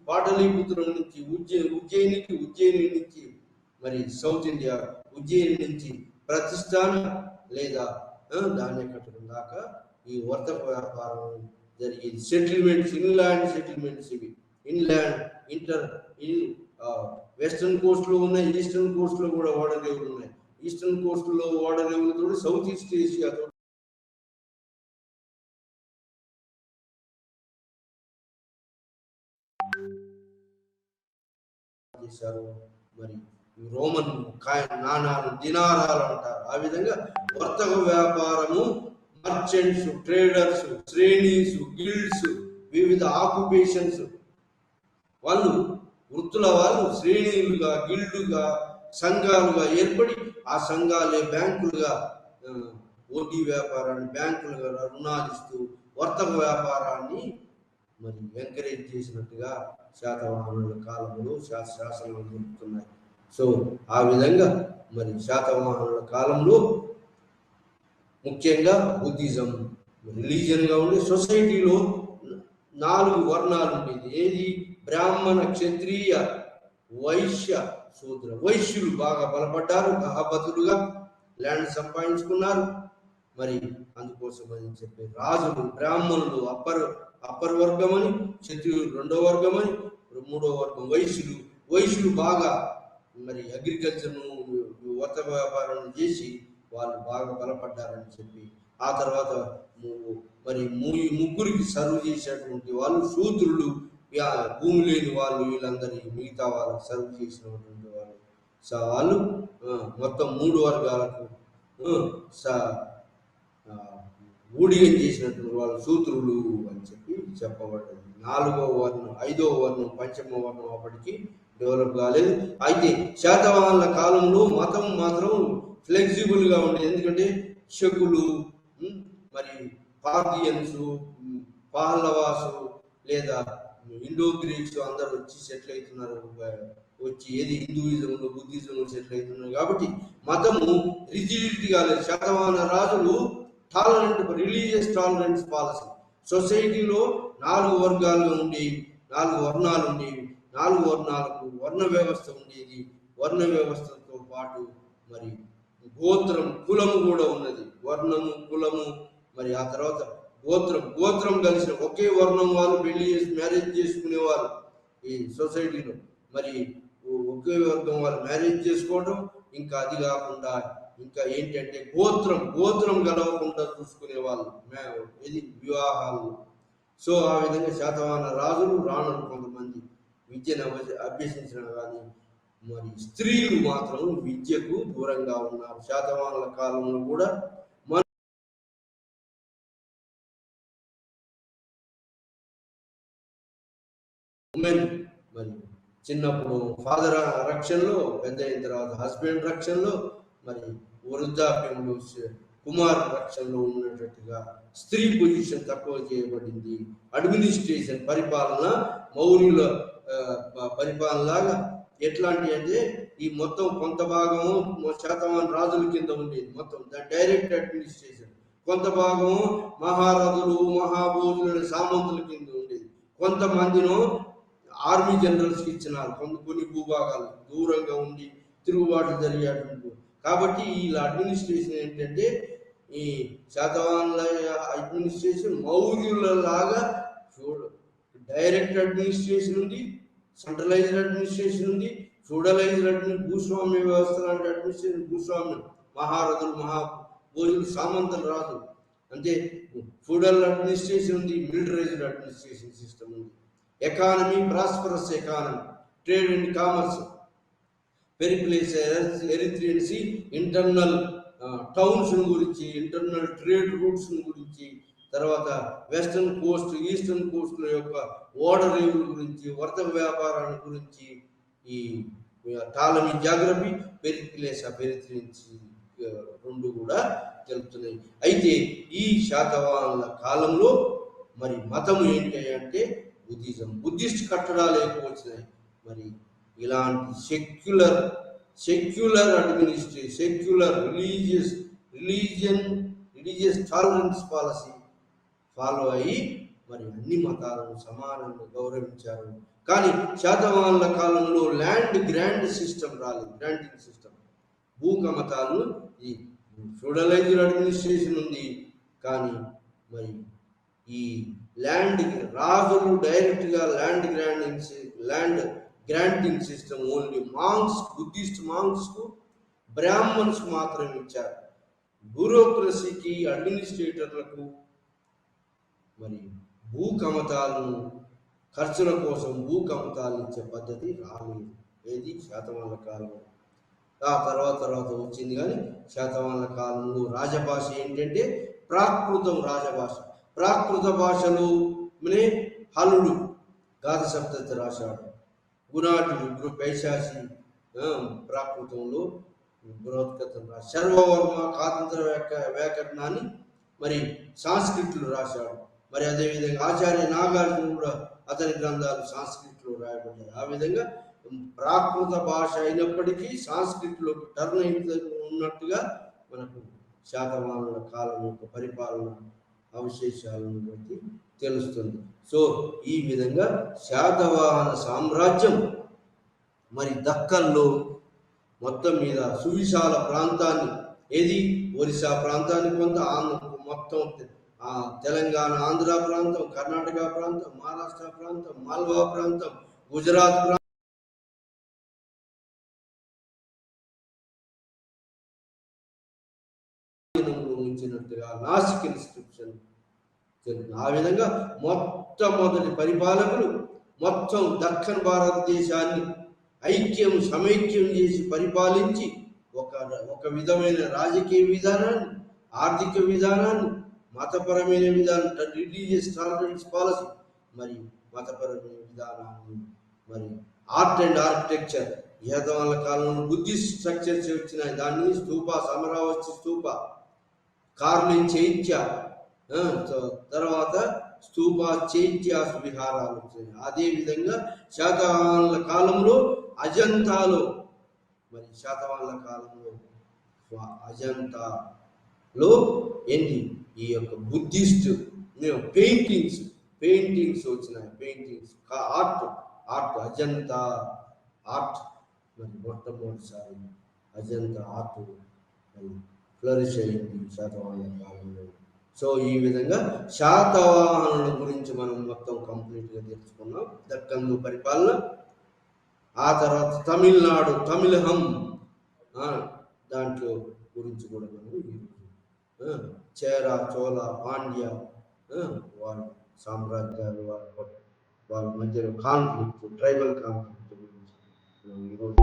A: పాటలీపుత్రం నుంచి ఉజ్జయిని నుంచి మరి సౌత్ ఇండియా ఉజ్జయిని నుంచి ప్రతిష్టాన లేదా ధాన్య కట్టడం దాకా ఈ వర్తక వ్యాపారం జరిగేది. సెటిల్మెంట్స్, ఇన్లాండ్ సెటిల్మెంట్స్, ఇవి ఇన్లాండ్ వెస్టర్న్ కోస్ట్లో ఉన్నాయి, ఈస్టర్న్ కోస్ట్లో కూడా ఓడరేవులు ఉన్నాయి. ఈస్టర్న్ కోస్ట్లో ఓడరేవులతో సౌత్ ఈస్ట్ ఏషియాతో చేశారు. మరి రోమన్ నాణాలు, దినారాలు అంటారు. ఆ విధంగా వర్తక వ్యాపారము, మర్చెంట్స్, ట్రేడర్స్, శ్రేణీస్, గిల్డ్స్, వివిధ ఆక్యుపేషన్స్, వాళ్ళు వృత్తుల వాళ్ళు శ్రేణులుగా, గిల్డుగా, సంఘాలుగా ఏర్పడి ఆ సంఘాలే బ్యాంకులుగా వడ్డీ వ్యాపారాన్ని బ్యాంకులుగా రుణాలిస్తూ వర్తక వ్యాపారాన్ని మరి ఎంకరేజ్ చేసినట్టుగా శాతవాహనుల కాలంలో శాసనాలు జరుపుతున్నాయి. సో ఆ విధంగా మరి శాతవాహనుల కాలంలో ముఖ్యంగా బుద్ధిజం రిలీజియన్గా ఉండే సొసైటీలో 4 వర్ణాలు ఉండేది. ఏది? బ్రాహ్మణ, క్షత్రియ, వైశ్య, శూద్ర. వైశ్యులు బాగా బలపడ్డారు, మహాపతులుగా ల్యాండ్ సంపాదించుకున్నారు. మరి అందుకోసం అని చెప్పి రాజులు, బ్రాహ్మణులు అప్పర్ వర్గం అని, క్షత్రియులు 2వ వర్గం అని, 3వ వర్గం వైశ్యులు బాగా మరి అగ్రికల్చర్ను, వర్తక వ్యాపారం చేసి వాళ్ళు బాగా బలపడ్డారని చెప్పి, ఆ తర్వాత మరి ముగ్గురికి సర్వ్ చేసేటువంటి వాళ్ళు శూద్రులు, భూమి లేని వాళ్ళు, వీళ్ళందరి మిగతా వాళ్ళకి సర్వ్ చేసినటువంటి వాళ్ళు. సో వాళ్ళు మొత్తం 3 వర్గాలకు ఊడిగం చేసినటువంటి వాళ్ళు శూద్రులు అని చెప్పి చెప్పబడ్డది. 4వ వర్ణం, 5వ వర్ణం, పంచమ వర్ణం అప్పటికి డెవలప్ కాలేదు. అయితే శాతవాహనుల కాలంలో మతం మాత్రం ఫ్లెక్సిబుల్ గా ఉండేది. ఎందుకంటే శకులు, మరి పార్థియన్స్, పహలవాసు లేదా ఇండో గ్రీక్స్ అందరూ వచ్చి సెటిల్ అవుతున్నారు. వచ్చి ఏది హిందూయిజంలో, బుద్ధిజంలో సెటిల్ అవుతున్నారు. కాబట్టి మతము రిజిడిటీ కాలేదు. శాతవాహన రాజులు రిలీజియస్ టాలరెన్స్ పాలసీ, సొసైటీలో 4 వర్గాలు ఉండేవి, 4 వర్ణాలు ఉండేవి. 4 వర్ణాలకు వర్ణ వ్యవస్థ ఉండేది. వర్ణ వ్యవస్థతో పాటు మరి గోత్రం, కులము కూడా ఉన్నది. వర్ణము, కులము, మరి ఆ తర్వాత గోత్రం కలిసిన ఒకే వర్ణం వాళ్ళు పెళ్లి చేసి మ్యారేజ్ చేసుకునేవారు ఈ సొసైటీలో. మరి ఒకే వర్గం వాళ్ళు మ్యారేజ్ చేసుకోవడం, ఇంకా అది కాకుండా ఇంకా ఏంటంటే గోత్రం గడవకుండా చూసుకునే వాళ్ళు ఇది వివాహాలు. సో ఆ విధంగా శాతవాహన రాజులు, రాణులు కొంతమంది విద్యను అభ్యసించిన కానీ మరి స్త్రీలు మాత్రం విద్యకు దూరంగా ఉన్నారు. శాతవాహనుల కాలంలో కూడా ఉమెన్ మరి చిన్నప్పుడు ఫాదర్ రక్షణలో, పెద్ద అయిన తర్వాత హస్బెండ్ రక్షణలో, మరి వృద్ధాప్యంలో కుమార్ రక్షణలో ఉన్నట్టుగా స్త్రీ పొజిషన్ తక్కువ చేయబడింది. అడ్మినిస్ట్రేషన్, పరిపాలన మౌర్యుల పరిపాలనలాగా ఎట్లాంటి అంటే ఈ మొత్తం కొంత భాగము శాతవాహన రాజుల కింద ఉండేది, మొత్తం డైరెక్ట్ అడ్మినిస్ట్రేషన్. కొంత భాగము మహారథులు, మహాభోజుల సామంతుల కింద ఉండేది. కొంతమందిను ఆర్మీ జనరల్స్కి ఇచ్చినారు. కొన్ని భూభాగాలు దూరంగా ఉండి తిరుగుబాటు జరిగేటువంటి. కాబట్టి వీళ్ళ అడ్మినిస్ట్రేషన్ ఏంటంటే ఈ శాతవాహనుల అడ్మినిస్ట్రేషన్ మౌర్యుల లాగా డైరెక్ట్ అడ్మినిస్ట్రేషన్ ఉంది, సెంట్రలైజ్డ్ అడ్మినిస్ట్రేషన్ ఉంది, ఫ్యూడలైజ్డ్ భూస్వామ్య వ్యవస్థ లాంటి అడ్మినిస్ట్రేషన్. భూస్వామ్యం, మహారథులు, మహాభోజులు, సామంతుల రాజులు. అంటే ఫ్యూడల్ అడ్మినిస్ట్రేషన్ ఉంది, మిలిటరైజ్డ్ అడ్మినిస్ట్రేషన్ సిస్టమ్ ఉంది. Economy, prosperous economy, trade and commerce, Periplus, Erythraean Sea, internal towns గురించి, ఇంటర్నల్ ట్రేడ్ రూట్స్ గురించి, తర్వాత వెస్టర్న్ కోస్ట్, ఈస్టర్న్ కోస్ట్ల యొక్క ఓడరేవుల గురించి, వర్తక వ్యాపారాల గురించి ఈ టాలమీ జాగ్రఫీ, పెరిప్లేస్, పెరిథ్రియన్సీ 2 కూడా తెలుపుతున్నాయి. అయితే ఈ శాతవాహనుల కాలంలో మరి మతము ఏంటి అంటే బుద్ధిజం, బుద్ధిస్ట్ కట్టడాలు ఎక్కువ వచ్చినాయి. మరి ఇలాంటి secular administration, secular religious tolerance policy follow అయ్యి మరి అన్ని మతాలను సమానంగా గౌరవించారు. కానీ శాతవాహనుల కాలంలో ల్యాండ్ గ్రాండ్ సిస్టమ్ రాలేదు, గ్రాంటింగ్ సిస్టమ్. భూకమతాలు ఈ ఫ్యూడలైజ్డ్ అడ్మినిస్ట్రేషన్ ఉంది, కానీ మరి ఈ ల్యాండ్ రాజులు డైరెక్ట్గా land granting system only Buddhist మాంగ్స్కు, బ్రాహ్మణ్స్కు మాత్రమే ఇచ్చారు. బ్యూరోక్రసీకి, అడ్మినిస్ట్రేటర్లకు మరి భూకమతాలను ఖర్చుల కోసం భూకమతాలు ఇచ్చే పద్ధతి రాలేదు. ఏది శాతవాహనుల కాలం. ఆ తర్వాత వచ్చింది. కానీ శాతవాహనుల కాలంలో రాజభాష ఏంటంటే ప్రాకృతం రాజభాష. ప్రాకృత భాషలో హలుడు గాథ సప్తతి రాశాడు. గుణాటుడు పైశాసి ప్రాకృతంలో బృహత్కథను రాశాడు. శర్వవర్మ కాతంత్ర వ్యాకరణాన్ని మరి సాంస్క్రిట్లు రాశాడు. మరి అదేవిధంగా ఆచార్య నాగార్జున కూడా అతని గ్రంథాలు సాంస్క్రిట్లో రాయబడ్డాయి. ఆ విధంగా ప్రాకృత భాష అయినప్పటికీ సాంస్క్రిట్లో టర్న్ ఉన్నట్టుగా మనకు శాతవాహనుల కాలం యొక్క పరిపాలన అవశేషాలను బట్టి తెలుస్తుంది. సో ఈ విధంగా శాతవాహన సామ్రాజ్యం మరి దక్కన్లో మొత్తం మీద సువిశాల ప్రాంతాన్ని, ఏది ఒరిస్సా ప్రాంతాన్ని, కొంత మొత్తం తెలంగాణ, ఆంధ్ర ప్రాంతం, కర్ణాటక ప్రాంతం, మహారాష్ట్ర ప్రాంతం, మాల్వా ప్రాంతం, గుజరాత్ ప్రాంతం, ఉంచినట్టుగా నాసిక్ ఇన్స్క్రిప్షన్ జరిగింది. ఆ విధంగా మొట్టమొదటి పరిపాలకులు మొత్తం దక్కన్ భారతదేశాన్ని సమైక్యం చేసి పరిపాలించి ఒక విధమైన రాజకీయ విధానాన్ని, ఆర్థిక విధానాన్ని, మతపరమైన విధానం, రిలీజియస్ టాలరెన్స్ పాలసీ, మరి మతపరమైన విధానాన్ని, మరి ఆర్ట్ అండ్ ఆర్కిటెక్చర్, యాదవాల కాలంలో బుద్ధిస్ట్ స్ట్రక్చర్స్ వచ్చినాయి. దాన్ని స్తూప, అమరావతి స్తూప, కార్లిన్ చైత్య, తర్వాత స్తూప చైత్య విహారాలు వచ్చాయి. అదేవిధంగా శాతవాహనుల కాలంలో అజంతాలో, మరి శాతవాహనుల కాలంలో అజంతాలో ఏంటి ఈ యొక్క బుద్ధిస్ట్ పెయింటింగ్స్ వచ్చినాయి. పెయింటింగ్స్, ఆర్ట్ అజంతా ఆర్ట్, మరి మొట్టమొదటిసారి అజంతా ఆర్ట్ మరి ఫ్లరిష్ అయింది శాతవాహనుల కాలంలో. సో ఈ విధంగా శాతవాహనుల గురించి మనం మొత్తం కంప్లీట్గా తెలుసుకున్నాం. దక్కను పరిపాలన, ఆ తర్వాత తమిళనాడు తమిళహం దాంట్లో గురించి కూడా మనం చేర, చోళ, పాండ్య వాళ్ళ సామ్రాజ్యాలు, వాళ్ళ మధ్యలో కాన్ఫ్లిక్ట్, ట్రైబల్ కాన్ఫ్లిక్ట్ గురించి ఈరోజు